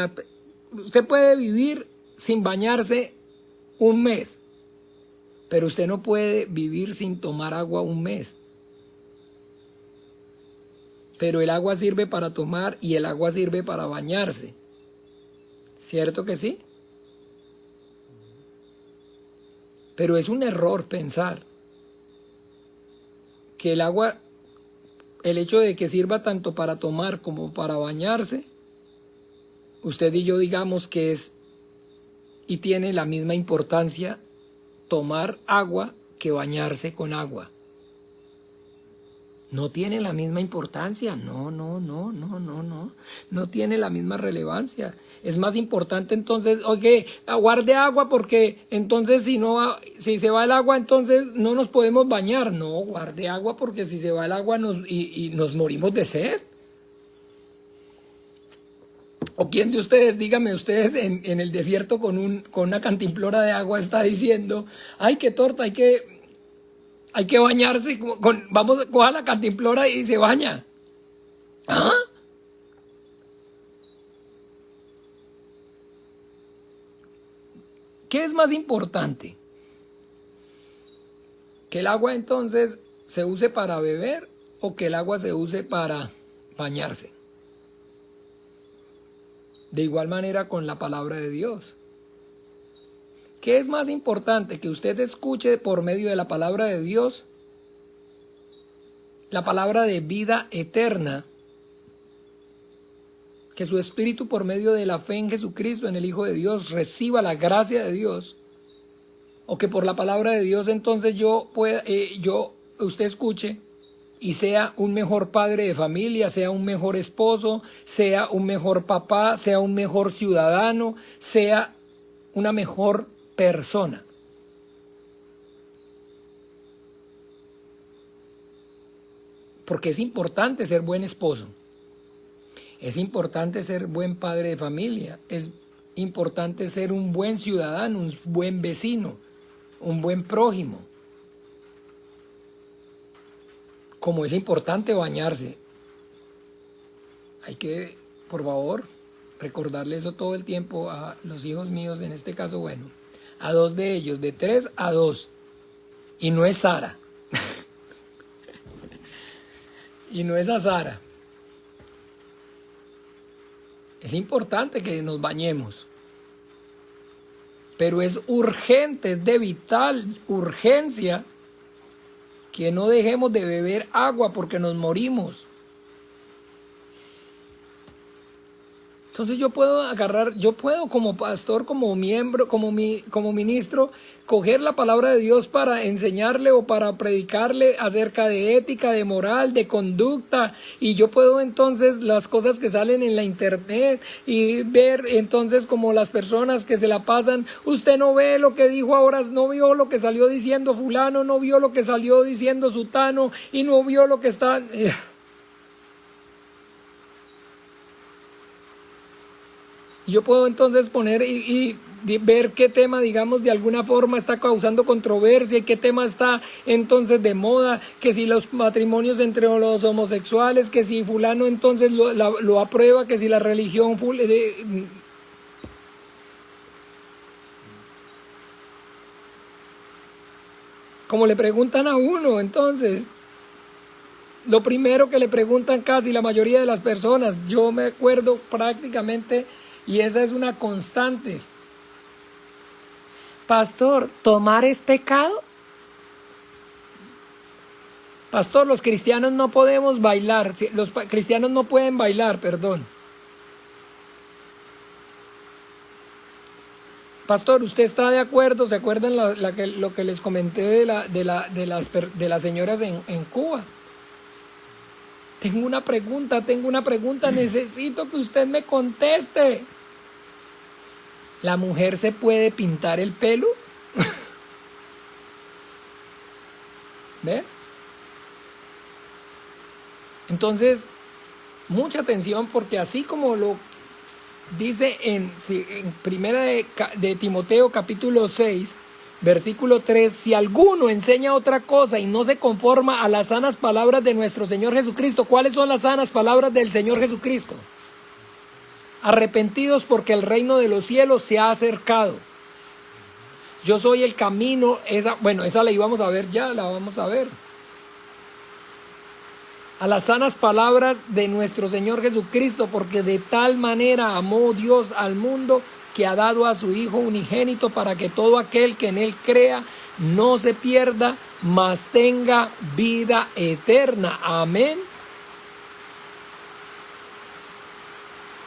Speaker 1: usted puede vivir sin bañarse un mes, pero usted no puede vivir sin tomar agua un mes. Pero el agua sirve para tomar y el agua sirve para bañarse. ¿Cierto que sí? Pero es un error pensar que el agua, el hecho de que sirva tanto para tomar como para bañarse, usted y yo digamos que es y tiene la misma importancia tomar agua que bañarse con agua. No tiene la misma importancia, no tiene la misma relevancia. Es más importante entonces, oye, guarde agua porque entonces si se va el agua entonces no nos podemos bañar. No, guarde agua porque si se va el agua nos morimos de sed. ¿O quién de ustedes, dígame ustedes, en el desierto con una cantimplora de agua está diciendo, ay, qué torta, hay que bañarse, coja la cantimplora y se baña? ¿Ah? ¿Qué es más importante? ¿Que el agua entonces se use para beber o que el agua se use para bañarse? De igual manera con la palabra de Dios. ¿Qué es más importante? Que usted escuche por medio de la palabra de Dios, la palabra de vida eterna, que su espíritu por medio de la fe en Jesucristo, en el Hijo de Dios, reciba la gracia de Dios, o que por la palabra de Dios entonces usted escuche y sea un mejor padre de familia, sea un mejor esposo, sea un mejor papá, sea un mejor ciudadano, sea una mejor persona. Porque es importante ser buen esposo, es importante ser buen padre de familia, es importante ser un buen ciudadano, un buen vecino, un buen prójimo. Como es importante bañarse. Hay que, por favor, recordarle eso todo el tiempo a los hijos míos, en este caso, bueno, a 2 de ellos, de 3 a 2. Y no es Sara. Y no es a Sara. Es importante que nos bañemos. Pero es urgente, es de vital urgencia que no dejemos de beber agua porque nos morimos. Entonces yo puedo como pastor, como miembro, como ministro, coger la palabra de Dios para enseñarle o para predicarle acerca de ética, de moral, de conducta, y yo puedo entonces las cosas que salen en la internet y ver entonces como las personas que se la pasan, usted no ve lo que dijo ahora, no vio lo que salió diciendo fulano, no vio lo que salió diciendo sutano y no vio lo que está... Yo puedo entonces poner y ver qué tema, digamos, de alguna forma está causando controversia y qué tema está entonces de moda, que si los matrimonios entre los homosexuales, que si fulano entonces lo aprueba, que si la religión... Como le preguntan a uno, entonces... Lo primero que le preguntan casi la mayoría de las personas, yo me acuerdo prácticamente... Y esa es una constante. Pastor, ¿tomar es pecado? Pastor, los cristianos no podemos bailar. Los cristianos no pueden bailar, perdón. Pastor, ¿usted está de acuerdo? ¿Se acuerdan lo que les comenté de las señoras en Cuba? Tengo una pregunta, necesito que usted me conteste. ¿La mujer se puede pintar el pelo? ¿Ve? Entonces, mucha atención, porque así como lo dice en primera de Timoteo capítulo 6, versículo 3, si alguno enseña otra cosa y no se conforma a las sanas palabras de nuestro Señor Jesucristo. ¿Cuáles son las sanas palabras del Señor Jesucristo? Arrepentidos porque el reino de los cielos se ha acercado. Yo soy el camino, esa la íbamos a ver ya, la vamos a ver. A las sanas palabras de nuestro Señor Jesucristo, porque de tal manera amó Dios al mundo que ha dado a su Hijo unigénito para que todo aquel que en Él crea no se pierda, mas tenga vida eterna. Amén.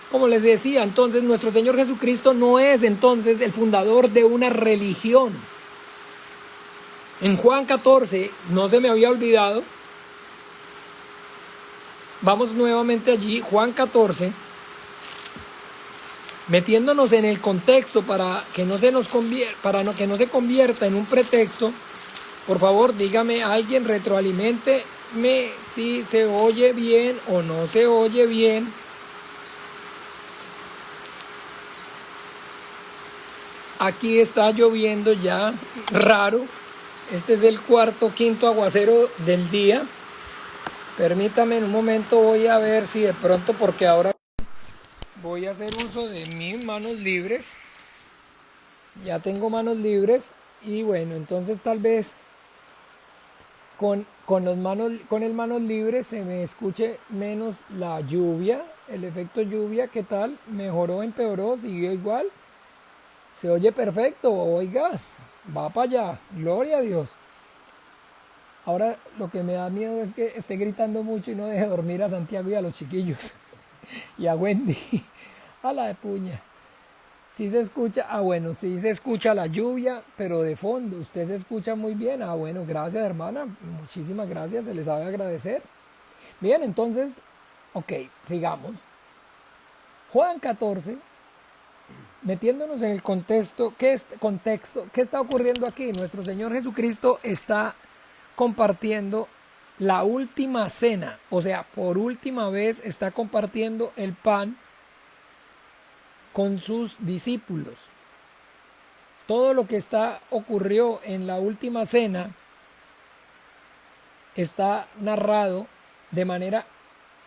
Speaker 1: Como les decía, entonces nuestro Señor Jesucristo no es entonces el fundador de una religión. En Juan 14, no se me había olvidado, vamos nuevamente allí, Juan 14, metiéndonos en el contexto para que no se convierta en un pretexto. Por favor, dígame alguien, retroaliménteme si se oye bien o no se oye bien. Aquí está lloviendo ya, raro. Este es el quinto aguacero del día. Permítame un momento, voy a ver si de pronto, porque ahora voy a hacer uso de mis manos libres. Ya tengo manos libres y bueno, entonces tal vez con el manos libres se me escuche menos la lluvia, el efecto lluvia. ¿Qué tal? ¿Mejoró, empeoró, siguió igual? Se oye perfecto, oiga, va para allá, gloria a Dios. Ahora lo que me da miedo es que esté gritando mucho y no deje dormir a Santiago y a los chiquillos. Y a Wendy, a la de puña. Sí se escucha, sí se escucha la lluvia, pero de fondo, usted se escucha muy bien. Bueno, gracias hermana, muchísimas gracias, se les sabe agradecer. Bien, entonces, ok, sigamos. Juan 14. Metiéndonos en el contexto, ¿qué está ocurriendo aquí? Nuestro Señor Jesucristo está compartiendo la última cena, o sea, por última vez está compartiendo el pan con sus discípulos. Todo lo que ocurrió en la última cena está narrado de manera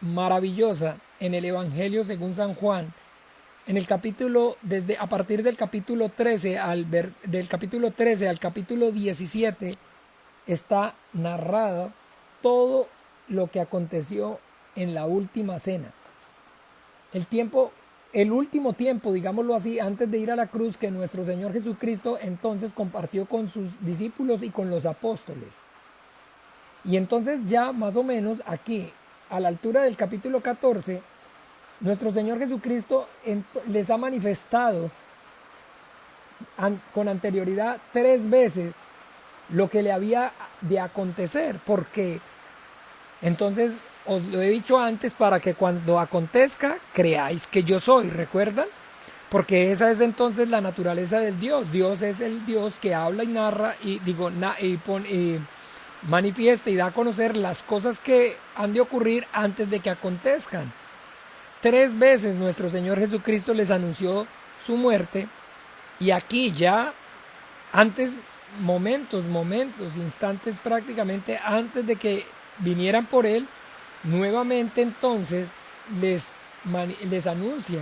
Speaker 1: maravillosa en el Evangelio según San Juan. En el capítulo, a partir del capítulo 13 del capítulo 13 al capítulo 17, está narrado todo lo que aconteció en la última cena. El último tiempo, digámoslo así, antes de ir a la cruz, que nuestro Señor Jesucristo entonces compartió con sus discípulos y con los apóstoles. Y entonces ya más o menos aquí, a la altura del capítulo 14, nuestro Señor Jesucristo les ha manifestado con anterioridad 3 veces lo que le había de acontecer, porque entonces os lo he dicho antes, para que cuando acontezca creáis que yo soy, ¿recuerdan? Porque esa es entonces la naturaleza del Dios. Dios es el Dios que habla y narra y manifiesta y da a conocer las cosas que han de ocurrir antes de que acontezcan. 3 veces nuestro Señor Jesucristo les anunció su muerte, y aquí ya antes, instantes prácticamente antes de que vinieran por Él, nuevamente entonces les anuncia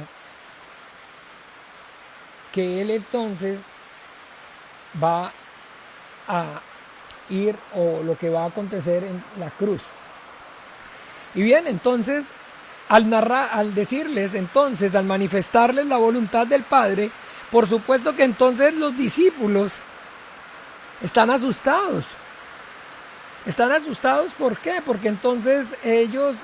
Speaker 1: que Él entonces va a ir, o lo que va a acontecer en la cruz. Y bien, entonces al decirles entonces, al manifestarles la voluntad del Padre, por supuesto que entonces los discípulos están asustados. Están asustados, ¿por qué? Porque entonces ellos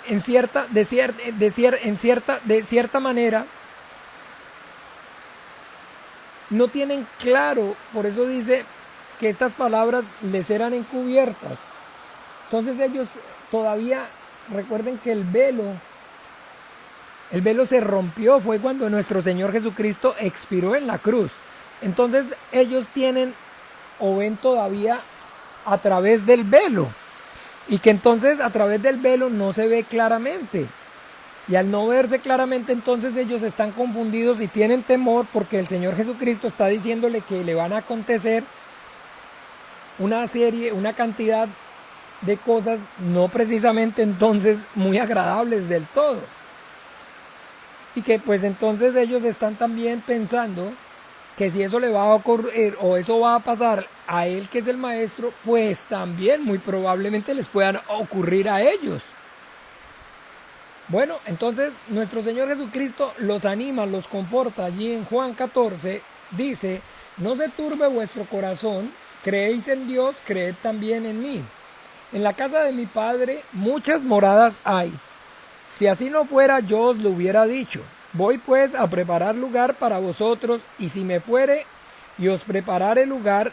Speaker 1: de cierta manera no tienen claro, por eso dice que estas palabras les eran encubiertas. Entonces ellos todavía, recuerden que el velo se rompió, fue cuando nuestro Señor Jesucristo expiró en la cruz. Entonces ellos tienen o ven todavía a través del velo, y que entonces a través del velo no se ve claramente. Y al no verse claramente, entonces ellos están confundidos y tienen temor, porque el Señor Jesucristo está diciéndole que le van a acontecer una cantidad de cosas no precisamente entonces muy agradables del todo. Y que pues entonces ellos están también pensando que si eso le va a ocurrir o eso va a pasar a él, que es el maestro, pues también muy probablemente les puedan ocurrir a ellos. Bueno, entonces nuestro Señor Jesucristo los anima, los conforta. Allí en Juan 14 dice: no se turbe vuestro corazón, creéis en Dios, creed también en mí. En la casa de mi Padre muchas moradas hay. Si así no fuera, yo os lo hubiera dicho. Voy pues a preparar lugar para vosotros, y si me fuere y os preparare lugar,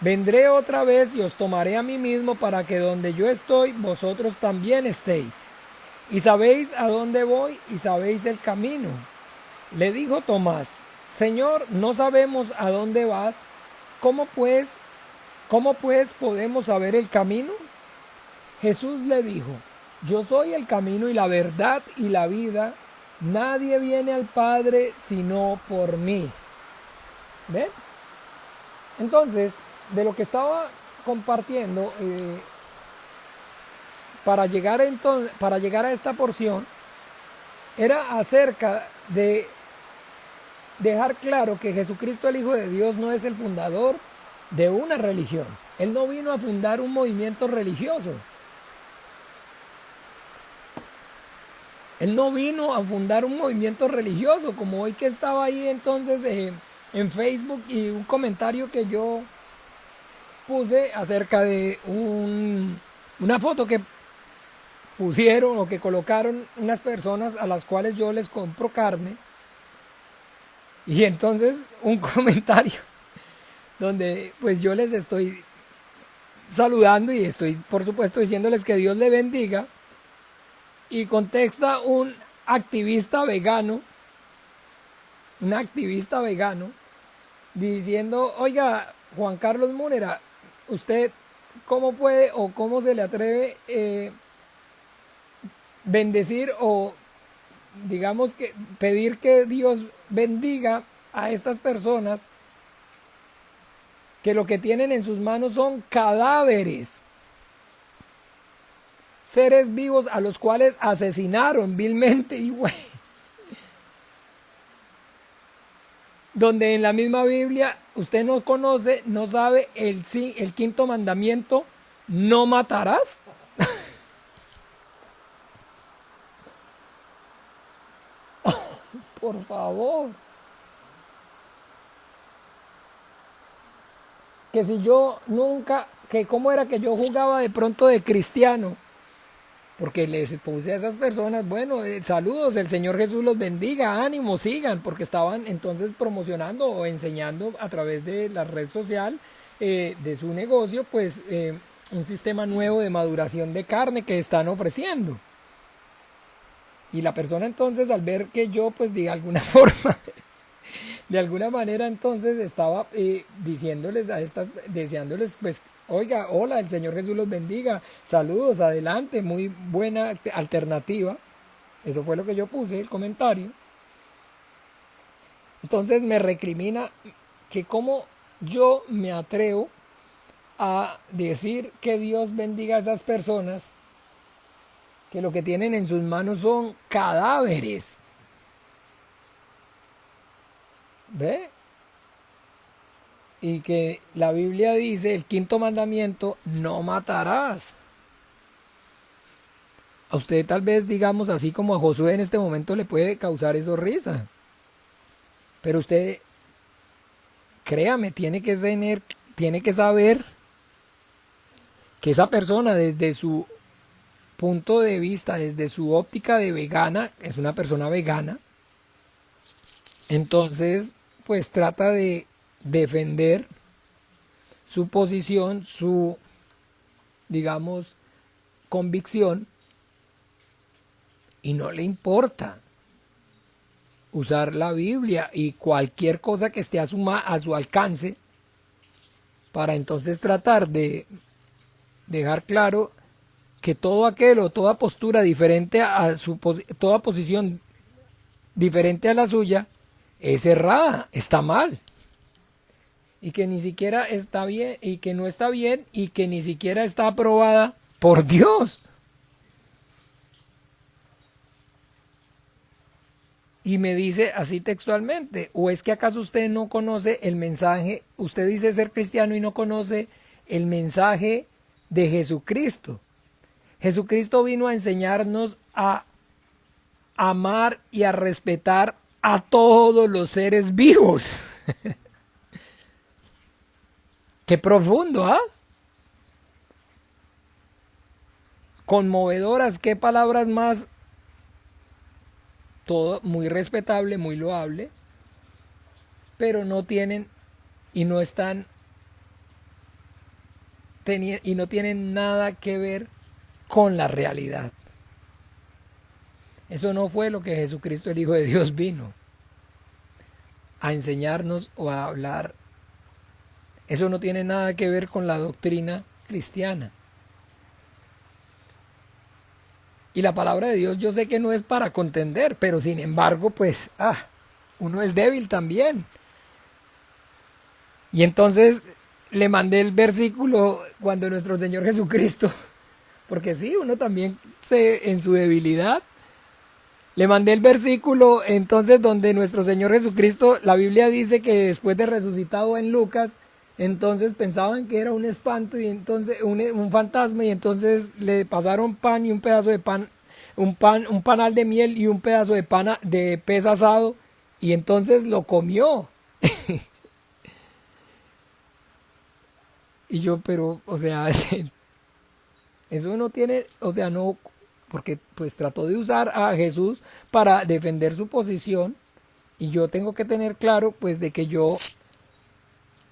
Speaker 1: vendré otra vez y os tomaré a mí mismo, para que donde yo estoy, vosotros también estéis. Y sabéis a dónde voy y sabéis el camino. Le dijo Tomás: Señor, no sabemos a dónde vas, ¿cómo pues podemos saber el camino? Jesús le dijo: yo soy el camino y la verdad y la vida. Nadie viene al Padre sino por mí. ¿Ven? Entonces, de lo que estaba compartiendo, para llegar a esta porción, era acerca de dejar claro que Jesucristo, el Hijo de Dios, no es el fundador de una religión. Él no vino a fundar un movimiento religioso. Él no vino a fundar un movimiento religioso, como hoy que estaba ahí entonces en Facebook, y un comentario que yo puse acerca de una foto que pusieron o que colocaron unas personas a las cuales yo les compro carne, y entonces un comentario donde pues yo les estoy saludando y estoy por supuesto diciéndoles que Dios le bendiga, y contesta un activista vegano diciendo: oiga, Juan Carlos Múnera, ¿usted cómo puede o cómo se le atreve bendecir o digamos que pedir que Dios bendiga a estas personas que lo que tienen en sus manos son cadáveres? Seres vivos a los cuales asesinaron vilmente, y güey, donde en la misma Biblia usted no conoce, no sabe el quinto mandamiento: no matarás. Por favor. Que si yo nunca, que cómo era que yo jugaba de pronto de cristiano, porque les puse a esas personas, bueno, saludos, el Señor Jesús los bendiga, ánimo, sigan, porque estaban entonces promocionando o enseñando a través de la red social de su negocio, pues un sistema nuevo de maduración de carne que están ofreciendo. Y la persona entonces, al ver que yo pues de alguna forma, de alguna manera entonces estaba diciéndoles deseándoles pues: oiga, hola, el Señor Jesús los bendiga, saludos, adelante, muy buena alternativa. Eso fue lo que yo puse, el comentario. Entonces me recrimina que cómo yo me atrevo a decir que Dios bendiga a esas personas que lo que tienen en sus manos son cadáveres. ¿Ve? Y que la Biblia dice, el quinto mandamiento: no matarás. A usted tal vez, digamos, así como a Josué en este momento, le puede causar eso risa. Pero usted, créame, tiene que saber que esa persona, desde su punto de vista, desde su óptica de vegana, es una persona vegana. Entonces pues trata de defender su posición, su, digamos, convicción, y no le importa usar la Biblia y cualquier cosa que esté a su alcance para entonces tratar de dejar claro que todo aquel o toda postura diferente a toda posición diferente a la suya es errada, está mal, y que ni siquiera está bien, y que no está bien, y que ni siquiera está aprobada por Dios. Y me dice así textualmente: ¿o es que acaso usted no conoce el mensaje? Usted dice ser cristiano y no conoce el mensaje de Jesucristo. Jesucristo vino a enseñarnos a amar y a respetar a todos los seres vivos. Qué profundo, ¿ah? Conmovedoras, qué palabras más. Todo muy respetable, muy loable, pero no tienen y no están y no tienen nada que ver con la realidad. Eso no fue lo que Jesucristo, el Hijo de Dios, vino a enseñarnos o a hablar. Eso no tiene nada que ver con la doctrina cristiana. Y la palabra de Dios, yo sé que no es para contender, pero sin embargo, pues, uno es débil también. Y entonces le mandé el versículo cuando nuestro Señor Jesucristo, porque sí, uno también en su debilidad, le mandé el versículo entonces donde nuestro Señor Jesucristo, la Biblia dice que después de resucitado en Lucas, entonces pensaban que era un espanto y entonces un fantasma, y entonces le pasaron pan y un pedazo de pan, un panal de miel y un pedazo de pan de pez asado, y entonces lo comió. Y yo, pero, o sea, eso no tiene, o sea, no, porque pues trató de usar a Jesús para defender su posición, y yo tengo que tener claro pues de que yo,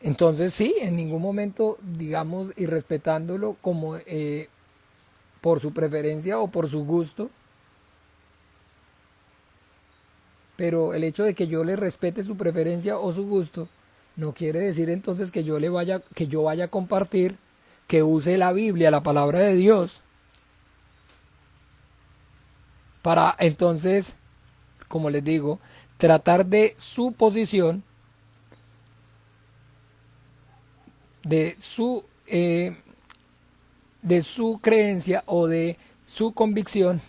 Speaker 1: entonces sí, en ningún momento, digamos, y respetándolo como por su preferencia o por su gusto, pero el hecho de que yo le respete su preferencia o su gusto no quiere decir entonces que yo vaya a compartir, que use la Biblia, la palabra de Dios, para entonces, como les digo, tratar de su posición, de su creencia o de su convicción,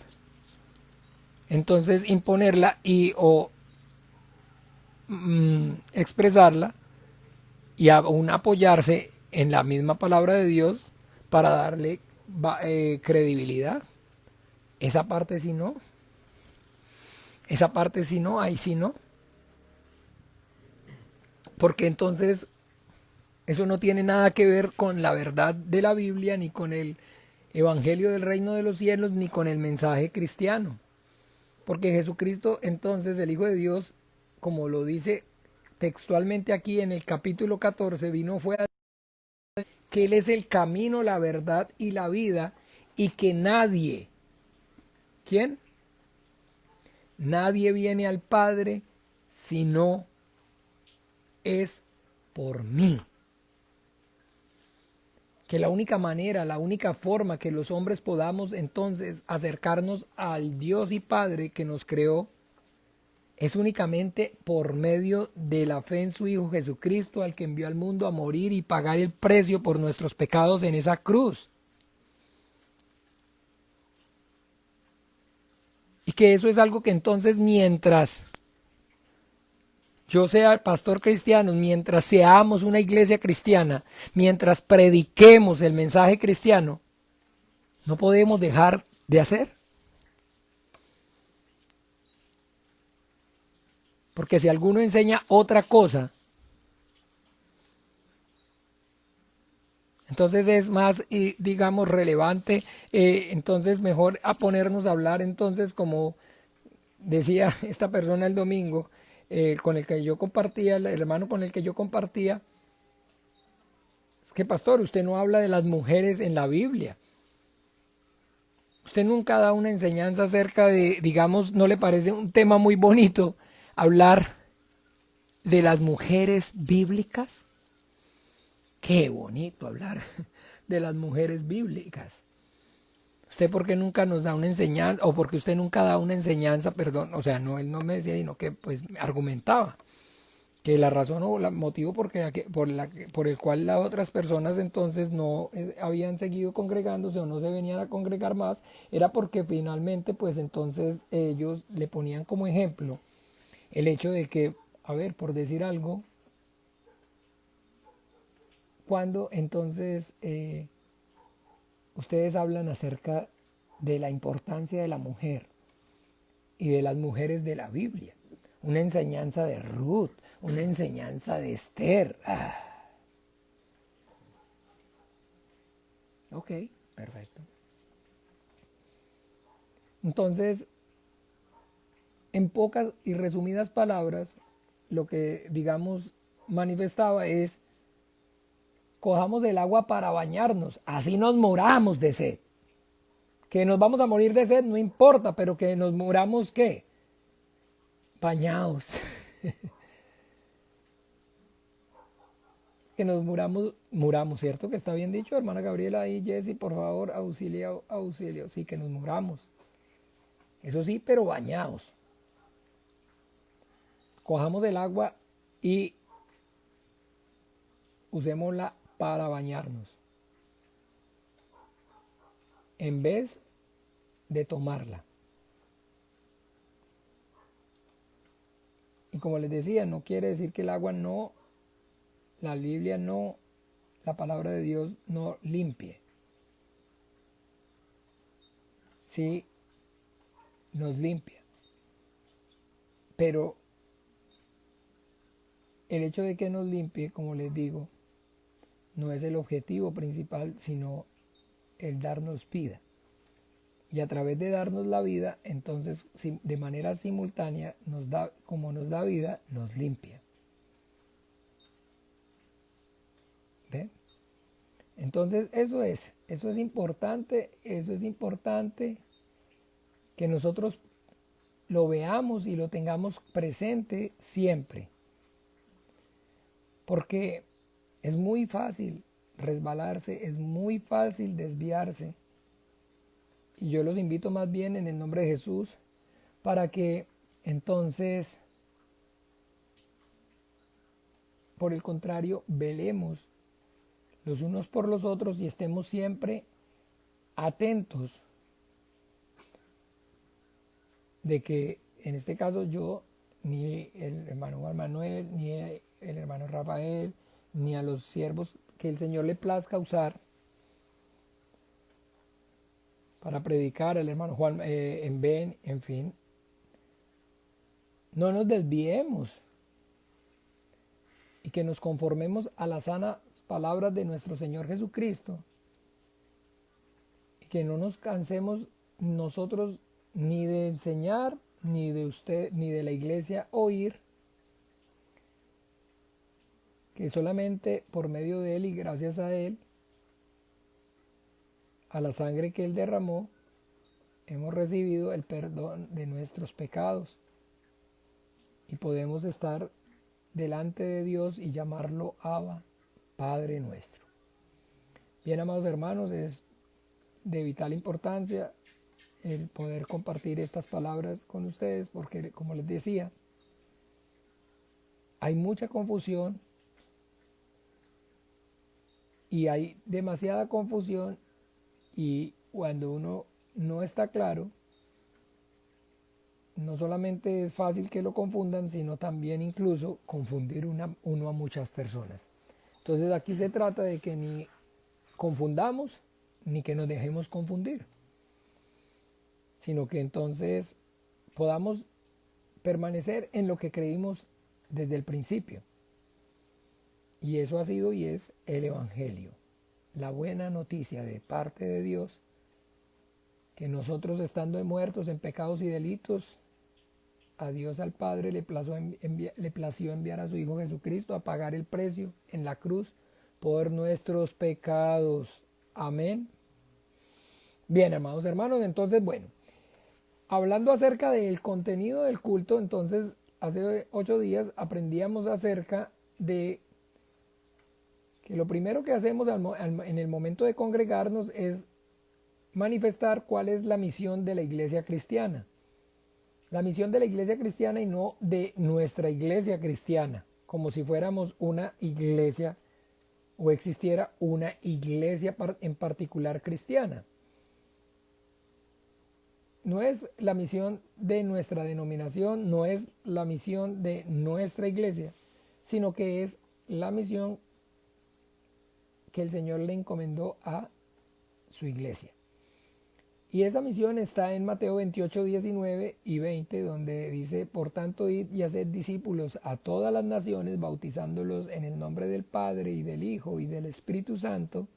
Speaker 1: entonces imponerla y o expresarla, y aún apoyarse en la misma palabra de Dios para darle credibilidad. Esa parte sí no. Esa parte sí no, ahí sí no. Porque entonces eso no tiene nada que ver con la verdad de la Biblia, ni con el Evangelio del Reino de los Cielos, ni con el mensaje cristiano. Porque Jesucristo, entonces, el Hijo de Dios, como lo dice textualmente aquí en el capítulo 14, fue a que Él es el camino, la verdad y la vida, y que nadie, ¿quién? Nadie viene al Padre si no es por mí. Que la única manera, la única forma que los hombres podamos entonces acercarnos al Dios y Padre que nos creó es únicamente por medio de la fe en su Hijo Jesucristo, al que envió al mundo a morir y pagar el precio por nuestros pecados en esa cruz. Y que eso es algo que entonces, mientras yo sea pastor cristiano, mientras seamos una iglesia cristiana, mientras prediquemos el mensaje cristiano, no podemos dejar de hacer. Porque si alguno enseña otra cosa, entonces es más, digamos, relevante, entonces mejor a ponernos a hablar, entonces, como decía esta persona el domingo, con el que yo compartía, el hermano con el que yo compartía, es que pastor, usted no habla de las mujeres en la Biblia. Usted nunca da una enseñanza acerca de, digamos, ¿no le parece un tema muy bonito hablar de las mujeres bíblicas? Qué bonito hablar de las mujeres bíblicas. ¿Usted por qué nunca nos da una enseñanza? O porque usted nunca da una enseñanza, perdón, o sea, no, él no me decía, sino que pues argumentaba que la razón o el motivo por el cual las otras personas entonces no habían seguido congregándose o no se venían a congregar más, era porque finalmente pues entonces ellos le ponían como ejemplo el hecho de que, a ver, por decir algo, cuando entonces ustedes hablan acerca de la importancia de la mujer y de las mujeres de la Biblia, una enseñanza de Ruth, una enseñanza de Esther. Ok, perfecto. Entonces, en pocas y resumidas palabras, lo que, digamos, manifestaba es, cojamos el agua para bañarnos, así nos moramos de sed. Que nos vamos a morir de sed, no importa, pero que nos muramos, ¿qué? Bañados. Que nos muramos, ¿cierto? Que está bien dicho, hermana Gabriela y Jessy, por favor, auxilio, auxilio. Sí, que nos muramos. Eso sí, pero bañados. Cojamos el agua y usémosla para bañarnos, en vez de tomarla. Y como les decía, no quiere decir que el agua no, la Biblia no, la palabra de Dios no limpie. Sí, nos limpia. Pero el hecho de que nos limpie, como les digo, no es el objetivo principal, sino el darnos vida. Y a través de darnos la vida, entonces de manera simultánea, como nos da vida, nos limpia. ¿Ve? Entonces eso es importante que nosotros lo veamos y lo tengamos presente siempre. Porque es muy fácil resbalarse, es muy fácil desviarse. Y yo los invito más bien en el nombre de Jesús para que entonces, por el contrario, velemos los unos por los otros y estemos siempre atentos de que en este caso yo, ni el hermano Juan Manuel, ni el hermano Rafael, ni a los siervos que el Señor le plazca usar para predicar, el hermano Juan en Ben, en fin, no nos desviemos y que nos conformemos a las sanas palabras de nuestro Señor Jesucristo y que no nos cansemos nosotros ni de enseñar, ni de usted, ni de la iglesia oír, que solamente por medio de Él y gracias a Él, a la sangre que Él derramó, hemos recibido el perdón de nuestros pecados y podemos estar delante de Dios y llamarlo Abba, Padre nuestro. Bien, amados hermanos, es de vital importancia el poder compartir estas palabras con ustedes porque, como les decía, hay mucha confusión y hay demasiada confusión y cuando uno no está claro, no solamente es fácil que lo confundan, sino también incluso confundir uno a muchas personas. Entonces aquí se trata de que ni confundamos ni que nos dejemos confundir, sino que entonces podamos permanecer en lo que creímos desde el principio. Y eso ha sido y es el Evangelio, la buena noticia de parte de Dios, que nosotros estando muertos en pecados y delitos, a Dios al Padre le plació enviar a su Hijo Jesucristo a pagar el precio en la cruz por nuestros pecados. Amén. Bien, hermanos, entonces, bueno, hablando acerca del contenido del culto, entonces, hace 8 días aprendíamos acerca de que lo primero que hacemos en el momento de congregarnos es manifestar cuál es la misión de la iglesia cristiana. La misión de la iglesia cristiana y no de nuestra iglesia cristiana, como si fuéramos una iglesia o existiera una iglesia en particular cristiana. No es la misión de nuestra denominación, no es la misión de nuestra iglesia, sino que es la misión que el Señor le encomendó a su iglesia. Y esa misión está en Mateo 28, 19 y 20, donde dice: por tanto, id y haced discípulos a todas las naciones, bautizándolos en el nombre del Padre y del Hijo y del Espíritu Santo,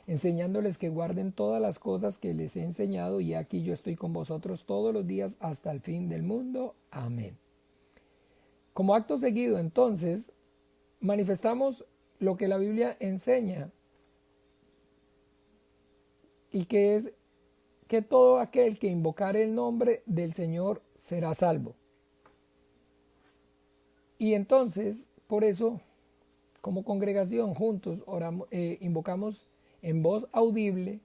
Speaker 1: enseñándoles que guarden todas las cosas que les he enseñado, y aquí yo estoy con vosotros todos los días hasta el fin del mundo. Amén. Como acto seguido, entonces, manifestamos lo que la Biblia enseña, y que es que todo aquel que invocare el nombre del Señor será salvo. Y entonces, por eso, como congregación, juntos invocamos en voz audible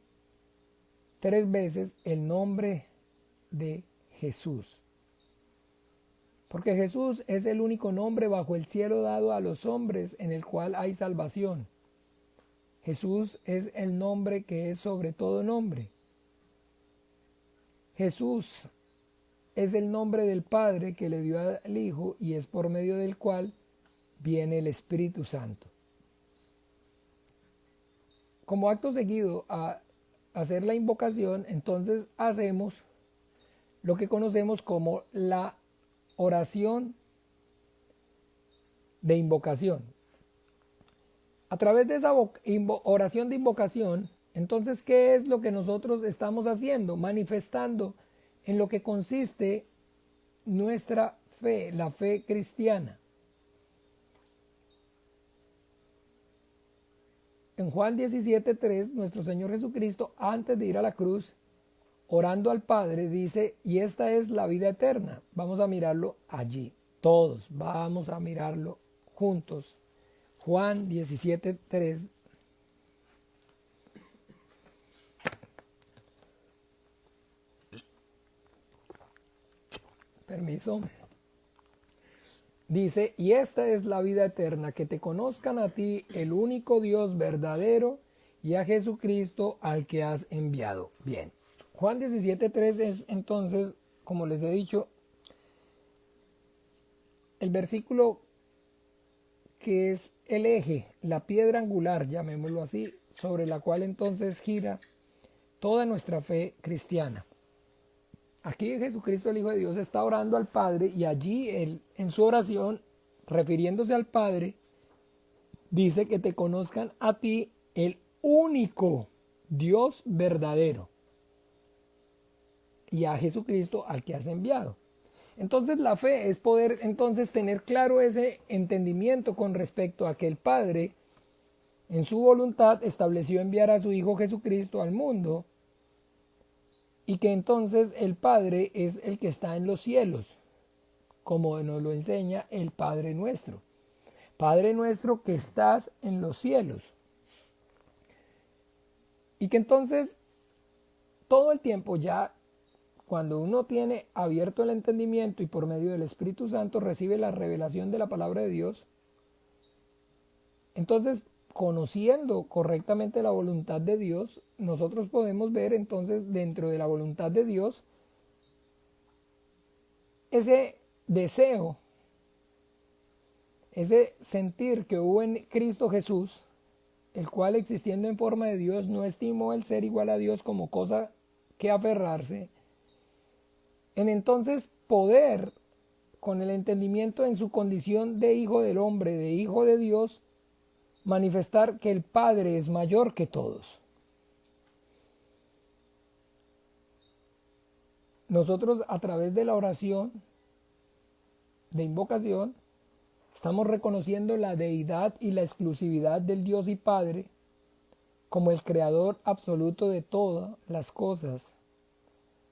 Speaker 1: 3 veces el nombre de Jesús. Porque Jesús es el único nombre bajo el cielo dado a los hombres en el cual hay salvación. Jesús es el nombre que es sobre todo nombre. Jesús es el nombre del Padre que le dio al Hijo, y es por medio del cual viene el Espíritu Santo. Como acto seguido a hacer la invocación, entonces hacemos lo que conocemos como la oración de invocación. A través de esa oración de invocación, entonces, ¿qué es lo que nosotros estamos haciendo? Manifestando en lo que consiste nuestra fe, la fe cristiana. En Juan 17:3, nuestro Señor Jesucristo, antes de ir a la cruz, orando al Padre, dice: y esta es la vida eterna. Vamos a mirarlo allí, todos vamos a mirarlo juntos. Juan 17:3. Permiso. Dice: y esta es la vida eterna, que te conozcan a ti, el único Dios verdadero, y a Jesucristo al que has enviado. Bien. Juan 17:3 es entonces, como les he dicho, el versículo que es el eje, la piedra angular, llamémoslo así, sobre la cual entonces gira toda nuestra fe cristiana. Aquí Jesucristo, el Hijo de Dios, está orando al Padre, y allí él, en su oración, refiriéndose al Padre, dice que te conozcan a ti, el único Dios verdadero, y a Jesucristo al que has enviado. Entonces la fe es poder entonces tener claro ese entendimiento con respecto a que el Padre, en su voluntad, estableció enviar a su Hijo Jesucristo al mundo, y que entonces el Padre es el que está en los cielos, como nos lo enseña el Padre nuestro. Padre nuestro que estás en los cielos. Y que entonces todo el tiempo, ya cuando uno tiene abierto el entendimiento y por medio del Espíritu Santo recibe la revelación de la palabra de Dios, entonces, conociendo correctamente la voluntad de Dios, nosotros podemos ver entonces dentro de la voluntad de Dios ese deseo, ese sentir que hubo en Cristo Jesús, el cual, existiendo en forma de Dios, no estimó el ser igual a Dios como cosa que aferrarse, en entonces poder, con el entendimiento en su condición de hijo del hombre, de hijo de Dios, manifestar que el Padre es mayor que todos. Nosotros, a través de la oración, de invocación, estamos reconociendo la deidad y la exclusividad del Dios y Padre como el creador absoluto de todas las cosas,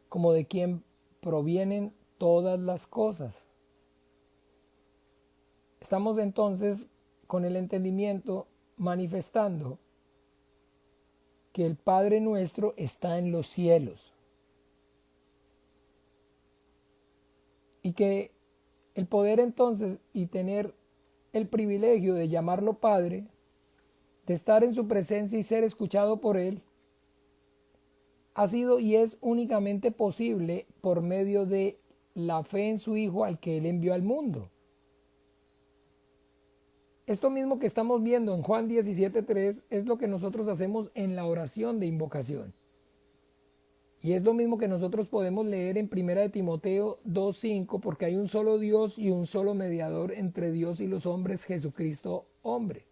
Speaker 1: como de quien provienen todas las cosas. Estamos entonces con el entendimiento manifestando que el Padre nuestro está en los cielos y que el poder entonces y tener el privilegio de llamarlo Padre, de estar en su presencia y ser escuchado por Él, ha sido y es únicamente posible por medio de la fe en su Hijo al que Él envió al mundo. Esto mismo que estamos viendo en Juan 17:3 es lo que nosotros hacemos en la oración de invocación. Y es lo mismo que nosotros podemos leer en 1 de Timoteo 2:5, porque hay un solo Dios y un solo mediador entre Dios y los hombres, Jesucristo hombre.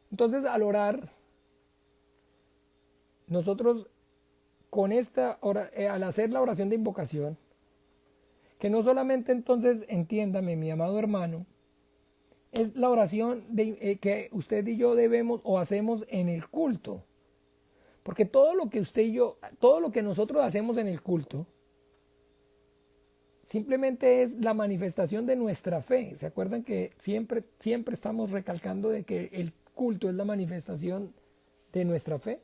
Speaker 1: Entonces, al orar, nosotros al hacer la oración de invocación, que no solamente entonces, entiéndame mi amado hermano, es la oración que usted y yo debemos o hacemos en el culto. Porque todo lo que usted y yo, todo lo que nosotros hacemos en el culto, simplemente es la manifestación de nuestra fe. ¿Se acuerdan que siempre estamos recalcando de que el culto es la manifestación de nuestra fe?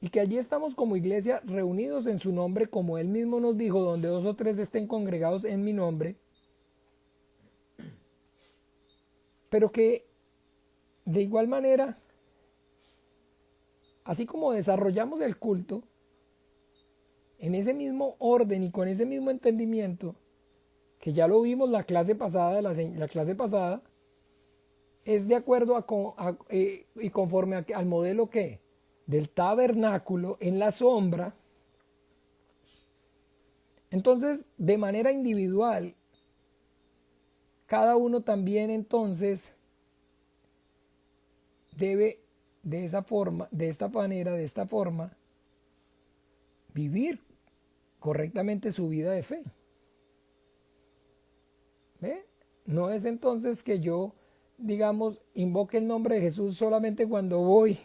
Speaker 1: Y que allí estamos como iglesia reunidos en su nombre, como Él mismo nos dijo, donde 2 o 3 estén congregados en mi nombre. Pero que de igual manera, así como desarrollamos el culto, en ese mismo orden y con ese mismo entendimiento, que ya lo vimos la clase pasada, es de acuerdo y conforme al modelo que del tabernáculo en la sombra. Entonces, de manera individual, cada uno también entonces debe de esta forma, vivir correctamente su vida de fe. ¿Ve? No es entonces que yo, digamos, invoque el nombre de Jesús solamente cuando voy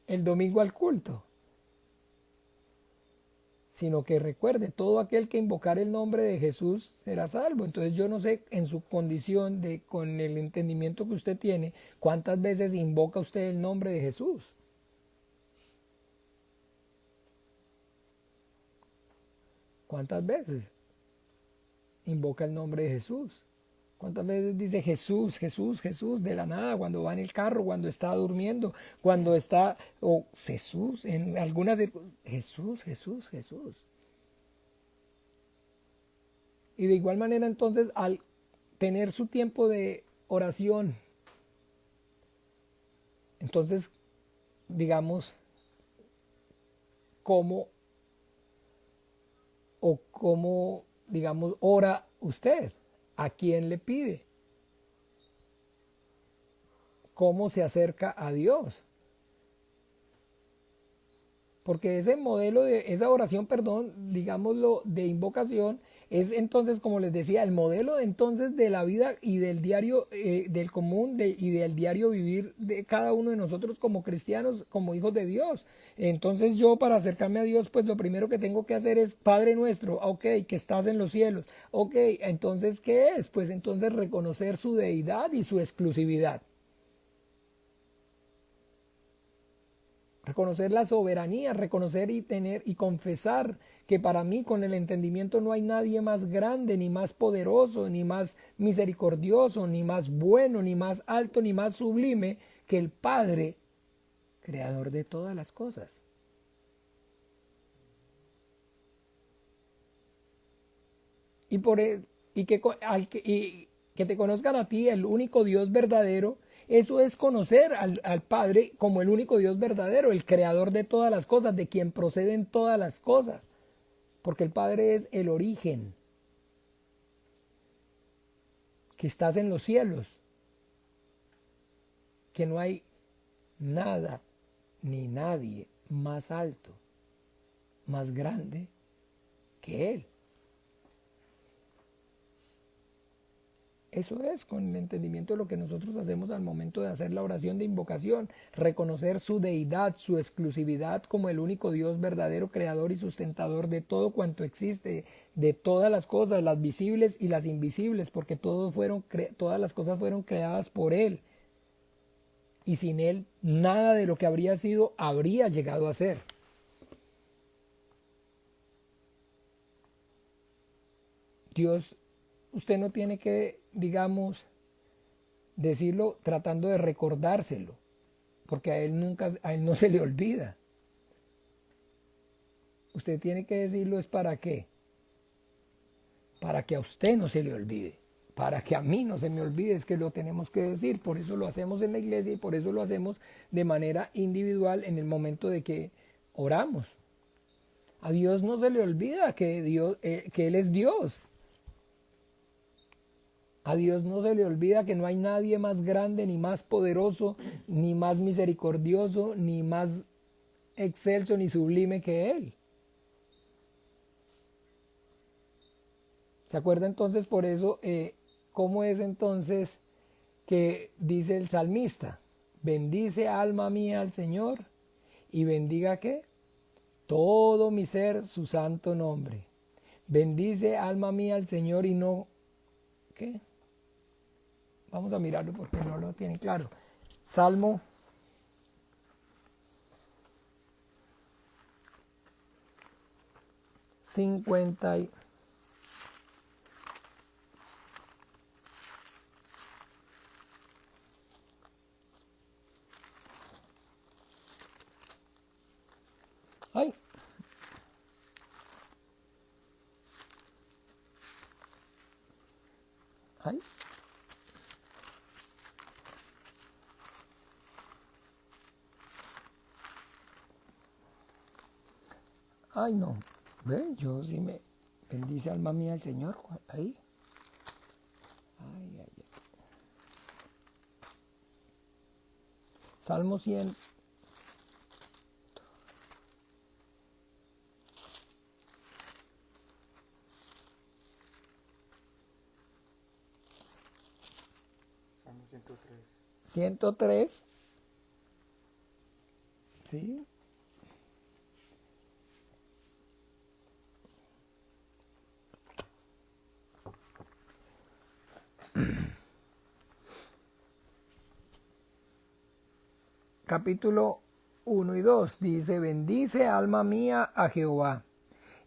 Speaker 1: el domingo al culto, sino que recuerde, todo aquel que invocar el nombre de Jesús será salvo. Entonces yo no sé en su condición con el entendimiento que usted tiene, cuántas veces invoca usted el nombre de Jesús. ¿Cuántas veces invoca el nombre de Jesús? ¿Cuántas veces dice Jesús, Jesús, Jesús de la nada, cuando va en el carro, cuando está durmiendo, cuando está, o Jesús, en algunas Jesús, Jesús, Jesús? Y de igual manera entonces al tener su tiempo de oración, entonces digamos, cómo digamos, ora usted, a quién le pide, cómo se acerca a Dios. Porque ese modelo esa oración, digámoslo, de invocación, es entonces, como les decía, el modelo entonces de la vida y del diario, del común y del diario vivir de cada uno de nosotros como cristianos, como hijos de Dios. Entonces yo, para acercarme a Dios, pues lo primero que tengo que hacer es Padre nuestro, ok, que estás en los cielos, ok, entonces ¿qué es? Pues entonces reconocer su deidad y su exclusividad. Reconocer la soberanía, reconocer y tener y confesar que para mí con el entendimiento no hay nadie más grande, ni más poderoso, ni más misericordioso, ni más bueno, ni más alto, ni más sublime que el Padre, creador de todas las cosas. Y que te conozcan a ti, el único Dios verdadero. Eso es conocer al Padre como el único Dios verdadero, el creador de todas las cosas, de quien proceden todas las cosas. Porque el Padre es el origen, que estás en los cielos, que no hay nada ni nadie más alto, más grande que Él. Eso es, con el entendimiento de lo que nosotros hacemos al momento de hacer la oración de invocación, reconocer su deidad, su exclusividad como el único Dios verdadero, creador y sustentador de todo cuanto existe, de todas las cosas, las visibles y las invisibles, porque todas las cosas fueron creadas por Él. Y sin Él, nada de lo que habría sido habría llegado a ser. Dios, usted no tiene que, digamos, decirlo tratando de recordárselo, porque a él no se le olvida. Usted tiene que decirlo es para qué, para que a usted no se le olvide, para que a mí no se me olvide, es que lo tenemos que decir. Por eso lo hacemos en la iglesia y por eso lo hacemos de manera individual en el momento de que oramos. A Dios no se le olvida que Él es Dios. A Dios no se le olvida que no hay nadie más grande, ni más poderoso, ni más misericordioso, ni más excelso, ni sublime que Él. ¿Se acuerda entonces por eso cómo es entonces que dice el salmista? Bendice alma mía al Señor y bendiga ¿qué? Todo mi ser su santo nombre. Bendice alma mía al Señor y no ¿qué? Vamos a mirarlo porque no lo tienen claro. Salmo 50. Ay. Ay. Ay, no. ¿Ve? Yo sí me bendice alma mía al Señor. Ahí. Ay, ay, ay. Salmo 100.
Speaker 2: Salmo 103.
Speaker 1: 103. ¿Sí? Capítulo 1 y 2 dice, bendice alma mía a Jehová,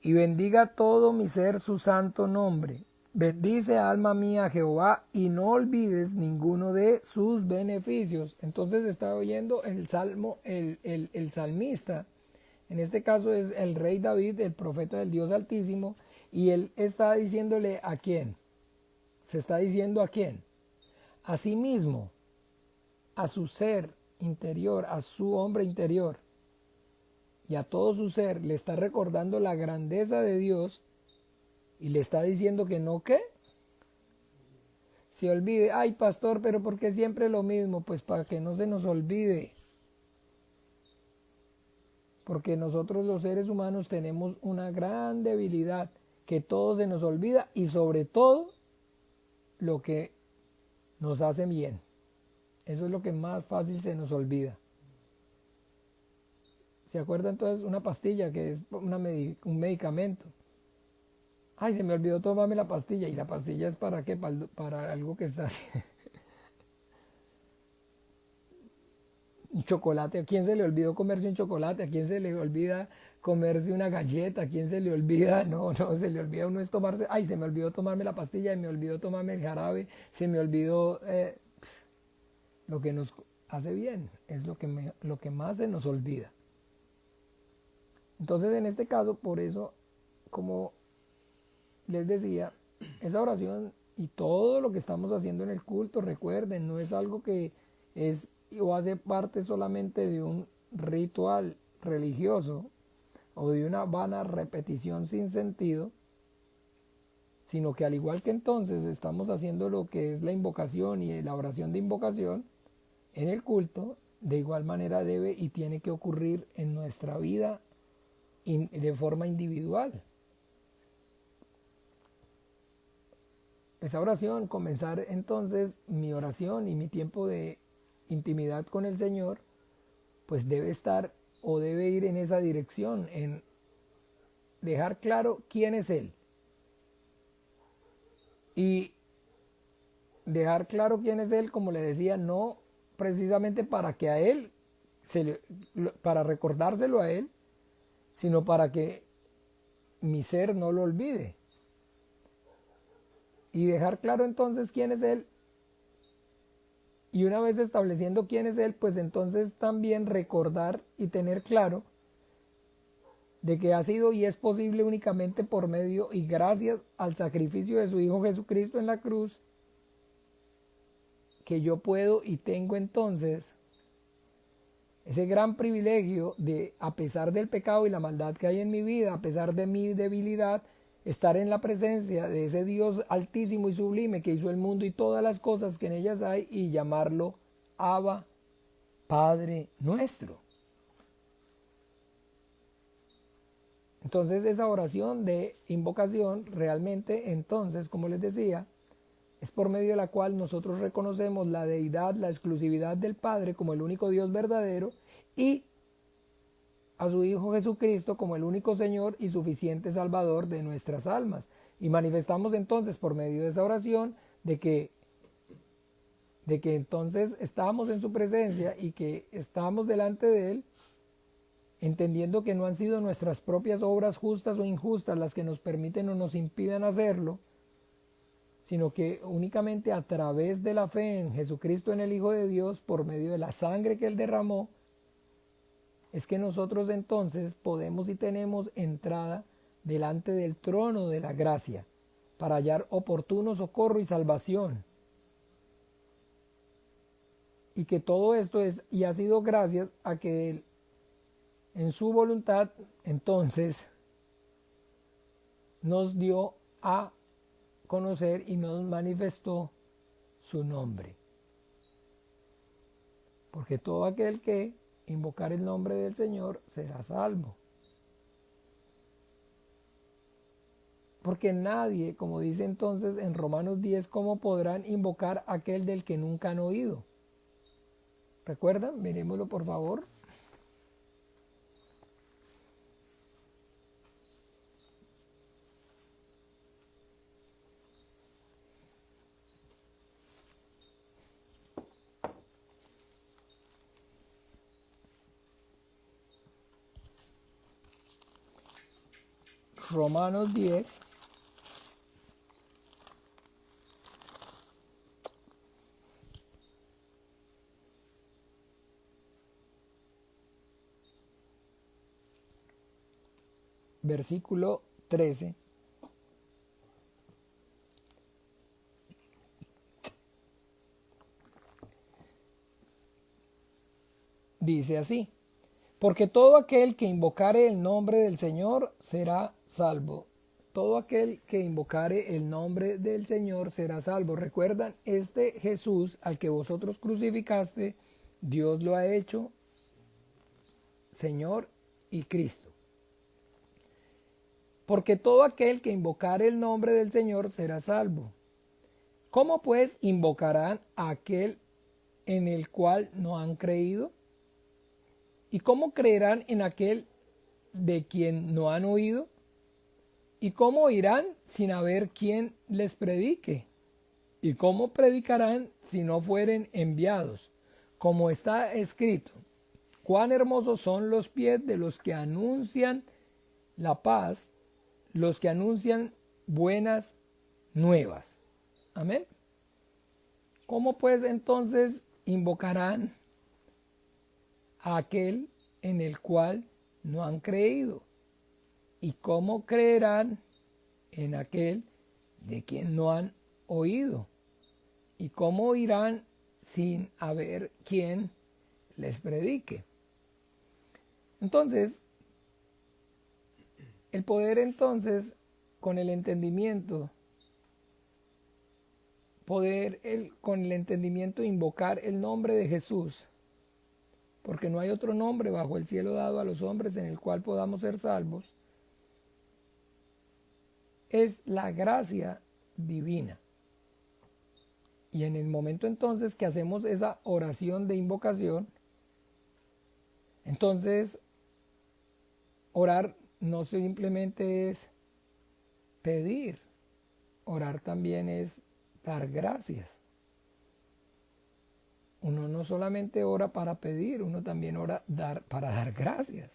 Speaker 1: y bendiga todo mi ser su santo nombre. Bendice alma mía a Jehová, y no olvides ninguno de sus beneficios. Entonces está oyendo el salmo, el salmista, en este caso es el rey David, el profeta del Dios Altísimo, y él está diciéndole a quién. Se está diciendo a quién. A sí mismo, a su ser interior, a su hombre interior y a todo su ser, le está recordando la grandeza de Dios y le está diciendo que no, ¿qué? Se olvide. Ay, pastor, pero ¿por qué siempre lo mismo? Pues para que no se nos olvide. Porque nosotros los seres humanos tenemos una gran debilidad, que todo se nos olvida y sobre todo lo que nos hace bien. Eso es lo que más fácil se nos olvida. ¿Se acuerda entonces una pastilla que es un medicamento? Ay, se me olvidó tomarme la pastilla. ¿Y la pastilla es para qué? Para algo que está... Un chocolate. ¿A quién se le olvidó comerse un chocolate? ¿A quién se le olvida comerse una galleta? ¿A quién se le olvida? No, se le olvida uno es tomarse... Ay, se me olvidó tomarme la pastilla, me olvidó tomarme el jarabe, se me olvidó... Lo que nos hace bien es lo que más se nos olvida. Entonces, en este caso, por eso, como les decía, esa oración y todo lo que estamos haciendo en el culto, recuerden, no es algo que es o hace parte solamente de un ritual religioso o de una vana repetición sin sentido, sino que al igual que entonces estamos haciendo lo que es la invocación y la oración de invocación en el culto, de igual manera debe y tiene que ocurrir en nuestra vida de forma individual. esa oración, comenzar entonces mi oración y mi tiempo de intimidad con el Señor, pues debe estar o debe ir en esa dirección, en dejar claro quién es Él. Y dejar claro quién es Él, como le decía, no precisamente para que a Él, para recordárselo a Él, sino para que mi ser no lo olvide. Y dejar claro entonces quién es Él. Y una vez estableciendo quién es Él, pues entonces también recordar y tener claro de que ha sido y es posible únicamente por medio y gracias al sacrificio de su Hijo Jesucristo en la cruz, que yo puedo y tengo entonces ese gran privilegio de, a pesar del pecado y la maldad que hay en mi vida, a pesar de mi debilidad, estar en la presencia de ese Dios altísimo y sublime que hizo el mundo y todas las cosas que en ellas hay, y llamarlo Abba, Padre nuestro. Entonces esa oración de invocación realmente, entonces, como les decía, es por medio de la cual nosotros reconocemos la deidad, la exclusividad del Padre como el único Dios verdadero y a su Hijo Jesucristo como el único Señor y suficiente Salvador de nuestras almas. Y manifestamos entonces por medio de esa oración de que entonces estamos en su presencia y que estamos delante de Él, entendiendo que no han sido nuestras propias obras justas o injustas las que nos permiten o nos impiden hacerlo, sino que únicamente a través de la fe en Jesucristo, en el Hijo de Dios, por medio de la sangre que Él derramó, es que nosotros entonces podemos y tenemos entrada delante del trono de la gracia para hallar oportuno socorro y salvación. Y que todo esto es y ha sido gracias a que Él, en su voluntad, entonces nos dio a conocer y nos manifestó su nombre. Porque todo aquel que invocar el nombre del Señor será salvo. Porque nadie, como dice entonces en Romanos 10, ¿cómo podrán invocar aquel del que nunca han oído? ¿Recuerdan? Mirémoslo por favor. Romanos 10, versículo 13. Dice así: porque todo aquel que invocare el nombre del Señor será salvo. Todo aquel que invocare el nombre del Señor será salvo. ¿Recuerdan? Este Jesús al que vosotros crucificaste, Dios lo ha hecho Señor y Cristo. Porque todo aquel que invocare el nombre del Señor será salvo. ¿Cómo pues invocarán a aquel en el cual no han creído? ¿Y cómo creerán en aquel de quien no han oído? ¿Y cómo oirán sin haber quien les predique? ¿Y cómo predicarán si no fueren enviados? Como está escrito: cuán hermosos son los pies de los que anuncian la paz, los que anuncian buenas nuevas. Amén. ¿Cómo pues entonces invocarán a aquel en el cual no han creído? ¿Y cómo creerán en aquel de quien no han oído? ¿Y cómo oirán sin haber quien les predique? Entonces, el poder entonces, con el entendimiento, con el entendimiento invocar el nombre de Jesús, porque no hay otro nombre bajo el cielo dado a los hombres en el cual podamos ser salvos, es la gracia divina. Y en el momento entonces que hacemos esa oración de invocación, entonces orar no simplemente es pedir, orar también es dar gracias. Uno no solamente ora para pedir, uno también ora para dar gracias.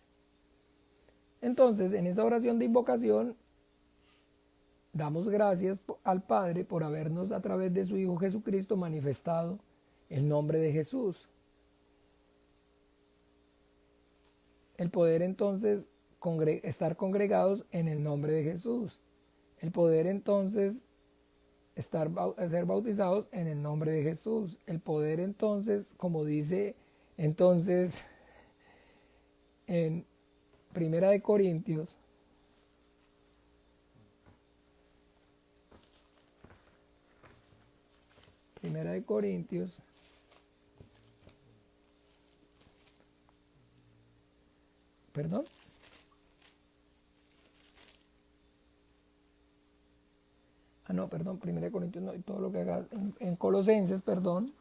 Speaker 1: Entonces, en esa oración de invocación, damos gracias al Padre por habernos a través de su Hijo Jesucristo manifestado el nombre de Jesús. El poder entonces estar congregados en el nombre de Jesús. El poder entonces ser bautizados en el nombre de Jesús. El poder entonces, como dice entonces en Primera de Corintios, perdón. No, perdón, Primera de Corintios no, y todo lo que haga en Colosenses, perdón.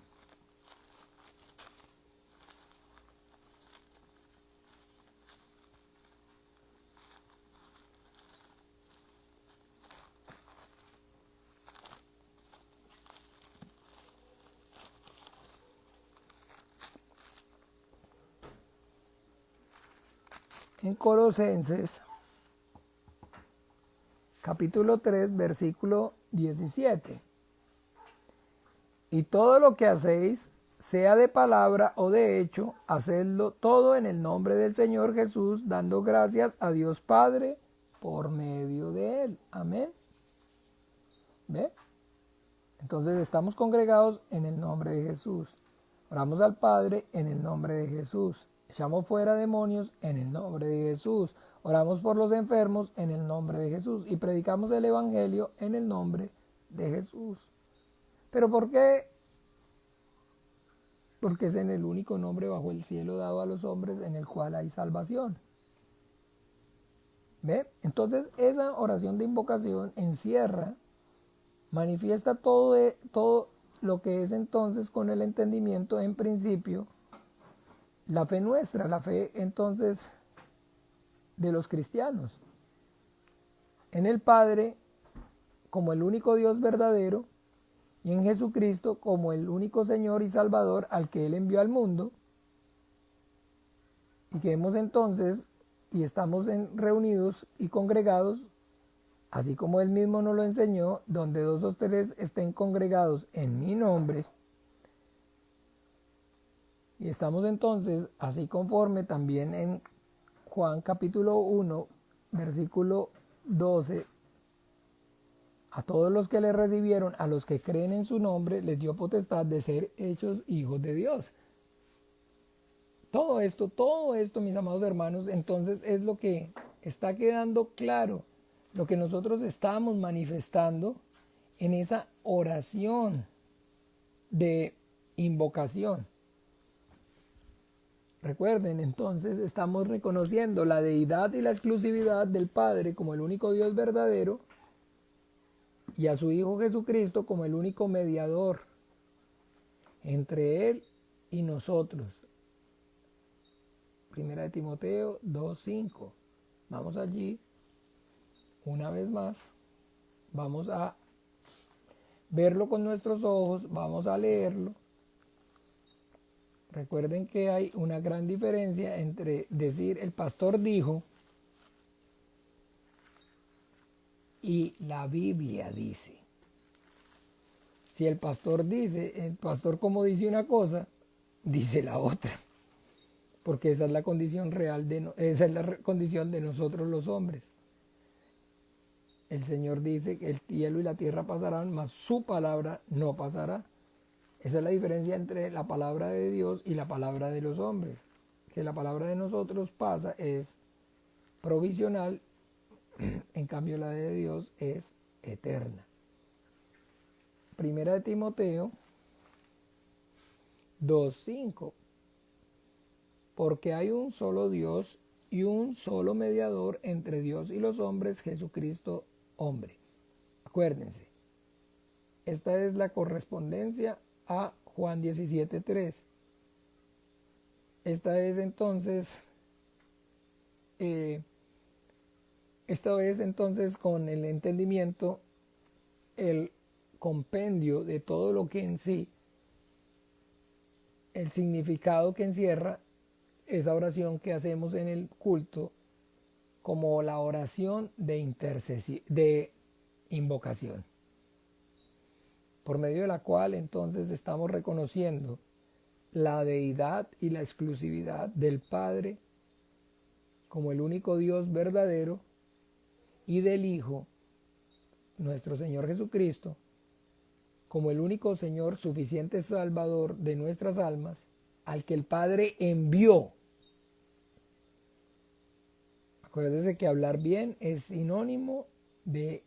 Speaker 1: En Colosenses, capítulo 3, versículo 17. Y todo lo que hacéis, sea de palabra o de hecho, hacedlo todo en el nombre del Señor Jesús, dando gracias a Dios Padre por medio de Él. Amén. ¿Ve? Entonces estamos congregados en el nombre de Jesús. Oramos al Padre en el nombre de Jesús. Echamos fuera demonios en el nombre de Jesús. Oramos por los enfermos en el nombre de Jesús. Y predicamos el Evangelio en el nombre de Jesús. ¿Pero por qué? Porque es en el único nombre bajo el cielo dado a los hombres en el cual hay salvación. ¿Ve? Entonces esa oración de invocación encierra, manifiesta todo lo que es entonces con el entendimiento en principio, la fe nuestra, la fe entonces de los cristianos. En el Padre como el único Dios verdadero y en Jesucristo como el único Señor y Salvador al que Él envió al mundo, y que hemos entonces y estamos reunidos y congregados, así como Él mismo nos lo enseñó, donde 2 o 3 estén congregados en mi nombre. Y estamos entonces así conforme también en Juan capítulo 1, versículo 12. A todos los que le recibieron, a los que creen en su nombre, les dio potestad de ser hechos hijos de Dios. Todo esto, mis amados hermanos, entonces es lo que está quedando claro, lo que nosotros estamos manifestando en esa oración de invocación. Recuerden, entonces estamos reconociendo la deidad y la exclusividad del Padre como el único Dios verdadero y a su Hijo Jesucristo como el único mediador entre Él y nosotros. Primera de Timoteo 2:5. Vamos allí, una vez más, vamos a verlo con nuestros ojos, vamos a leerlo. Recuerden que hay una gran diferencia entre decir el pastor dijo y la Biblia dice. Si el pastor dice, el pastor como dice una cosa, dice la otra. Porque esa es la condición real, esa es la condición de nosotros los hombres. El Señor dice que el cielo y la tierra pasarán, mas su palabra no pasará. Esa es la diferencia entre la palabra de Dios y la palabra de los hombres. Que la palabra de nosotros pasa, es provisional, en cambio la de Dios es eterna. Primera de Timoteo 2:5. Porque hay un solo Dios y un solo mediador entre Dios y los hombres, Jesucristo hombre. Acuérdense, Esta es la correspondencia a Juan 17:3. Esta es entonces, con el entendimiento, el compendio de todo lo que en sí, el significado que encierra esa oración que hacemos en el culto, como la oración de intercesión, de invocación, por medio de la cual entonces estamos reconociendo la deidad y la exclusividad del Padre como el único Dios verdadero y del Hijo, nuestro Señor Jesucristo, como el único Señor suficiente Salvador de nuestras almas, al que el Padre envió. Acuérdense que hablar bien es sinónimo de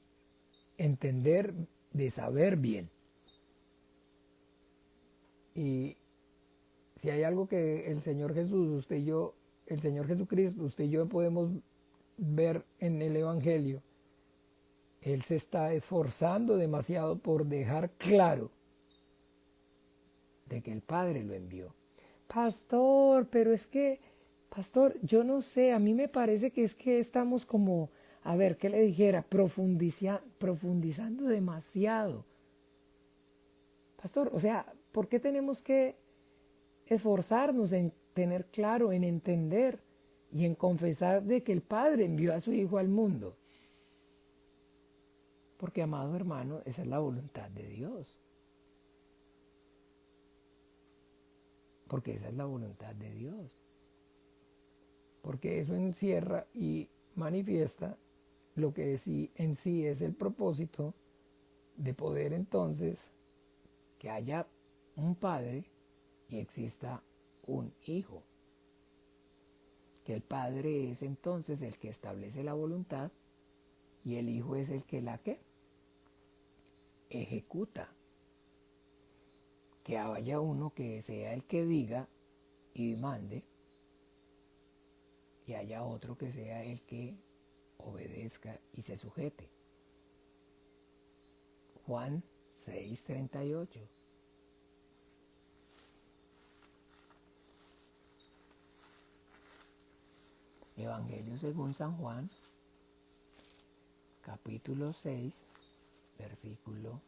Speaker 1: entender, de saber bien. Y si hay algo que el Señor Jesús, usted y yo, el Señor Jesucristo, usted y yo podemos ver en el Evangelio, Él se está esforzando demasiado por dejar claro de que el Padre lo envió. Pastor, pero es que, pastor, yo no sé, a mí me parece que es que estamos como, a ver, ¿qué le dijera? Profundizando demasiado. Pastor, o sea, ¿por qué tenemos que esforzarnos en tener claro, en entender y en confesar de que el Padre envió a su Hijo al mundo? Porque, amado hermano, esa es la voluntad de Dios. Porque esa es la voluntad de Dios. Porque eso encierra y manifiesta lo que en sí es el propósito de poder entonces que haya un Padre y exista un Hijo. Que el Padre es entonces el que establece la voluntad y el Hijo es el que la que ejecuta. Que haya uno que sea el que diga y mande y haya otro que sea el que obedezca y se sujete. Juan 6:38. Evangelio según San Juan, capítulo 6, versículo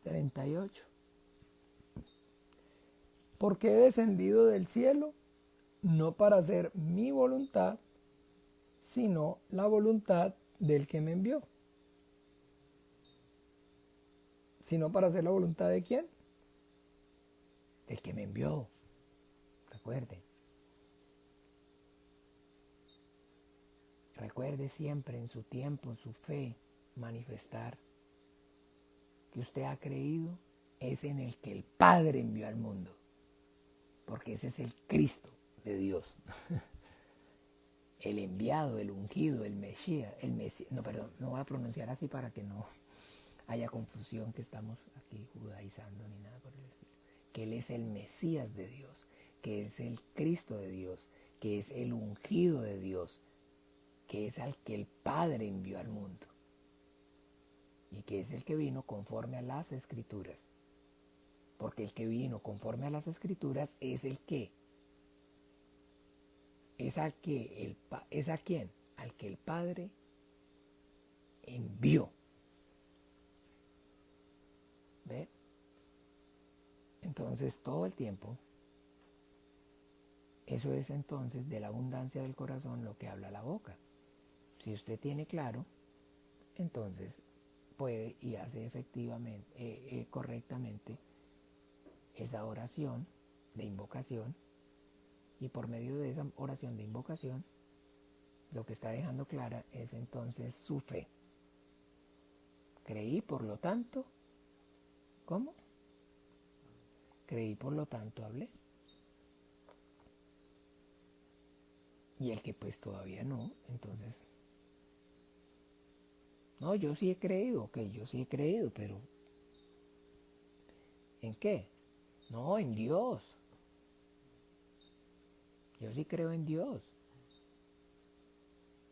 Speaker 1: 38. Porque he descendido del cielo no para hacer mi voluntad, sino la voluntad del que me envió. Sino para hacer la voluntad de quién? Del que me envió. Recuerde. Recuerde siempre en su tiempo, en su fe, manifestar que usted ha creído es en el que el Padre envió al mundo. Porque ese es el Cristo de Dios. El enviado, el ungido, el Mesías, no voy a pronunciar así para que no haya confusión que estamos aquí judaizando ni nada por el estilo. Que Él es el Mesías de Dios, que es el Cristo de Dios, que es el ungido de Dios, que es al que el Padre envió al mundo y que es el que vino conforme a las Escrituras. Porque el que vino conforme a las Escrituras es el que es a quien, al que el Padre envió. ¿Ve? Entonces todo el tiempo, eso es entonces de la abundancia del corazón lo que habla la boca. Si usted tiene claro, entonces puede y hace efectivamente, correctamente esa oración de invocación, y por medio de esa oración de invocación lo que está dejando clara es entonces su fe. Creí, por lo tanto, ¿cómo? Creí, por lo tanto, hablé. Y el que pues todavía no, entonces, no, yo sí he creído, ok, yo sí he creído, pero ¿en qué? No, en Dios. Yo sí creo en Dios.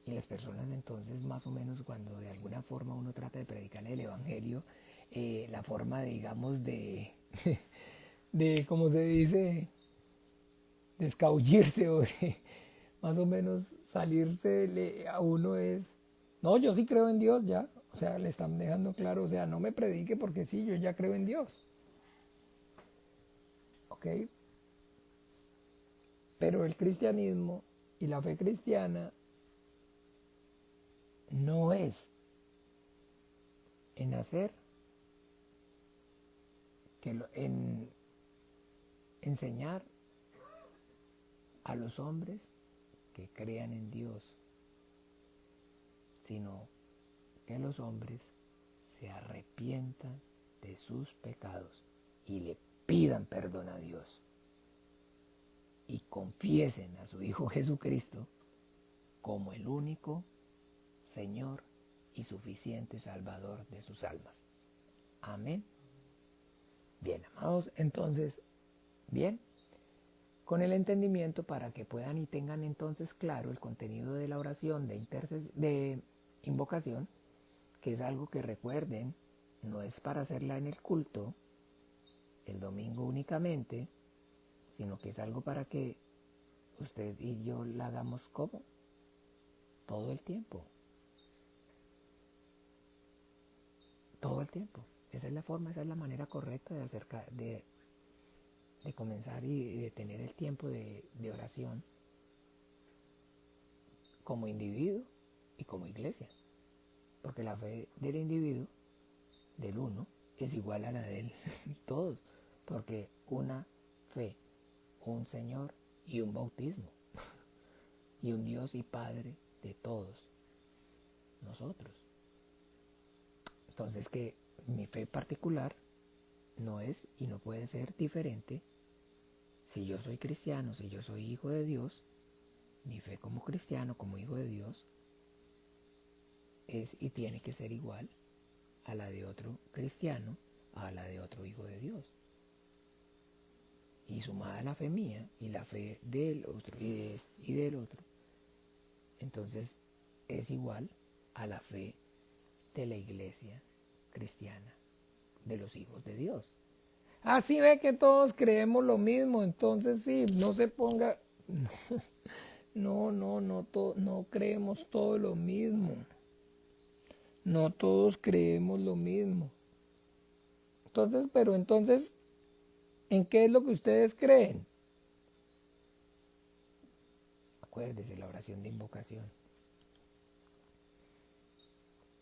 Speaker 1: Y las personas entonces más o menos cuando de alguna forma uno trata de predicarle el Evangelio, la forma de, digamos, de como se dice, de escabullirse o de más o menos salirse a uno es, no, yo sí creo en Dios ya. O sea, le están dejando claro, o sea, no me predique porque sí, yo ya creo en Dios. ¿Ok? Pero el cristianismo y la fe cristiana no es en hacer, en enseñar a los hombres que crean en Dios, sino que los hombres se arrepientan de sus pecados y le pidan perdón a Dios y confiesen a su Hijo Jesucristo como el único Señor y suficiente Salvador de sus almas. Amén. Bien, amados, entonces, bien, con el entendimiento para que puedan y tengan entonces claro el contenido de la oración de invocación, que es algo que recuerden, no es para hacerla en el culto, el domingo únicamente, sino que es algo para que usted y yo la hagamos como todo el tiempo. Todo el tiempo. Esa es la forma, esa es la manera correcta de comenzar y de tener el tiempo de oración como individuo y como iglesia. Porque la fe del individuo, del uno, es igual a la de todos. Porque una fe, un Señor y un bautismo. Y un Dios y Padre de todos nosotros. Entonces que mi fe particular no es y no puede ser diferente. Si yo soy cristiano, si yo soy hijo de Dios, mi fe como cristiano, como hijo de Dios, es y tiene que ser igual a la de otro cristiano, a la de otro hijo de Dios. Y sumada la fe mía y la fe del otro y del otro, entonces es igual a la fe de la iglesia cristiana, de los hijos de Dios. Así ve que todos creemos lo mismo, entonces sí, no se ponga, no creemos todo lo mismo. No todos creemos lo mismo. Entonces, pero entonces, ¿en qué es lo que ustedes creen? Acuérdese la oración de invocación.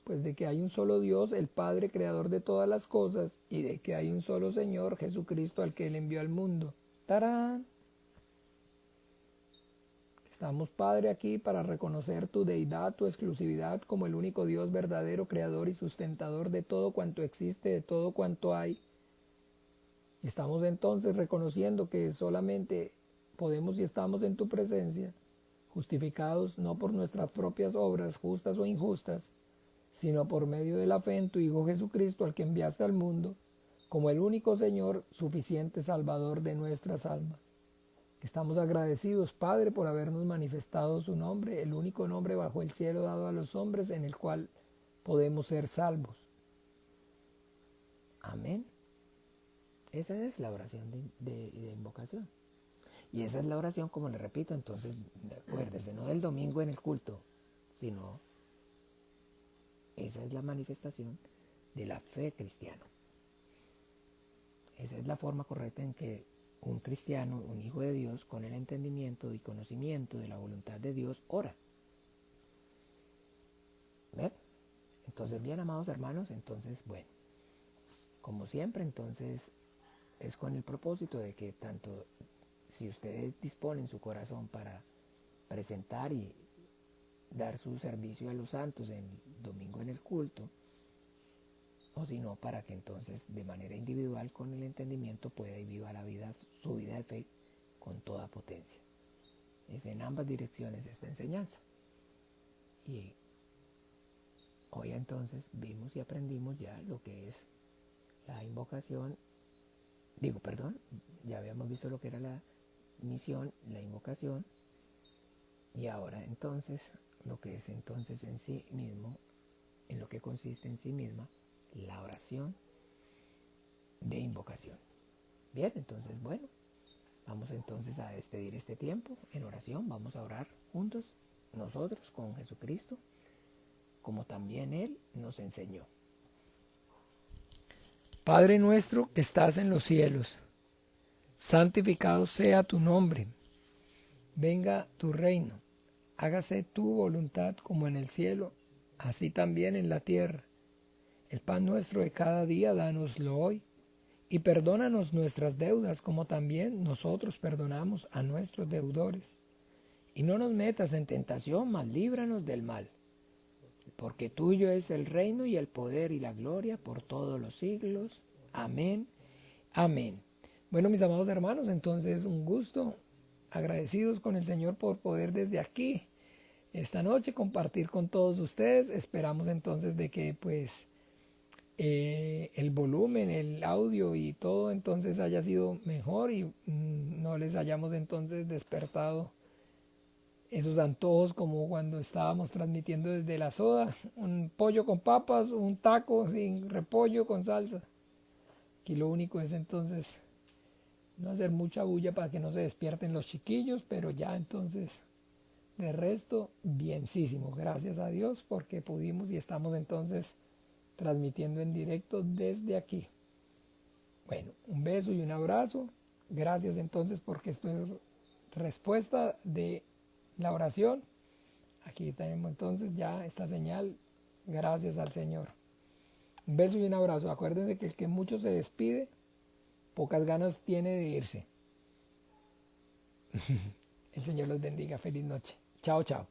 Speaker 1: Pues de que hay un solo Dios, el Padre creador de todas las cosas, y de que hay un solo Señor, Jesucristo, al que Él envió al mundo. ¡Tarán! Estamos, Padre, aquí para reconocer tu deidad, tu exclusividad como el único Dios verdadero, creador y sustentador de todo cuanto existe, de todo cuanto hay. Estamos entonces reconociendo que solamente podemos y estamos en tu presencia, justificados no por nuestras propias obras, justas o injustas, sino por medio de la fe en tu Hijo Jesucristo, al que enviaste al mundo, como el único Señor, suficiente Salvador de nuestras almas. Estamos agradecidos, Padre, por habernos manifestado su nombre, el único nombre bajo el cielo dado a los hombres en el cual podemos ser salvos. Amén. Esa es la oración de invocación. Y esa es la oración, como le repito, entonces, acuérdese, no del domingo en el culto, sino esa es la manifestación de la fe cristiana. Esa es la forma correcta en que un cristiano, un hijo de Dios, con el entendimiento y conocimiento de la voluntad de Dios, ora. ¿Ven? Entonces, bien, amados hermanos, entonces, bueno, como siempre, entonces, es con el propósito de que tanto si ustedes disponen su corazón para presentar y dar su servicio a los santos en domingo en el culto, o si no, para que entonces de manera individual con el entendimiento pueda y viva su vida de fe con toda potencia. Es en ambas direcciones esta enseñanza. Y hoy entonces vimos y aprendimos ya lo que es la invocación Ya habíamos visto lo que era la misión, la invocación, y ahora entonces lo que es entonces en sí mismo, en lo que consiste en sí misma la oración de invocación. Bien, entonces bueno, vamos entonces a despedir este tiempo en oración, vamos a orar juntos, nosotros con Jesucristo, como también Él nos enseñó. Padre nuestro que estás en los cielos, santificado sea tu nombre, venga tu reino, hágase tu voluntad como en el cielo, así también en la tierra. El pan nuestro de cada día, dánoslo hoy, y perdónanos nuestras deudas como también nosotros perdonamos a nuestros deudores. Y no nos metas en tentación, mas líbranos del mal. Porque tuyo es el reino y el poder y la gloria por todos los siglos. Amén. Amén. Bueno, mis amados hermanos, entonces un gusto, agradecidos con el Señor por poder desde aquí, esta noche, compartir con todos ustedes. Esperamos entonces de que pues el volumen, el audio y todo entonces haya sido mejor y no les hayamos entonces despertado esos antojos como cuando estábamos transmitiendo desde la soda, un pollo con papas, un taco sin repollo con salsa. Aquí lo único es entonces no hacer mucha bulla para que no se despierten los chiquillos, pero ya entonces de resto bienísimo, gracias a Dios porque pudimos y estamos entonces transmitiendo en directo desde aquí. Bueno, un beso y un abrazo. Gracias entonces porque esto es respuesta de la oración. Aquí tenemos entonces ya esta señal. Gracias al Señor. Un beso y un abrazo. Acuérdense que el que mucho se despide, pocas ganas tiene de irse. El Señor los bendiga. Feliz noche. Chao, chao.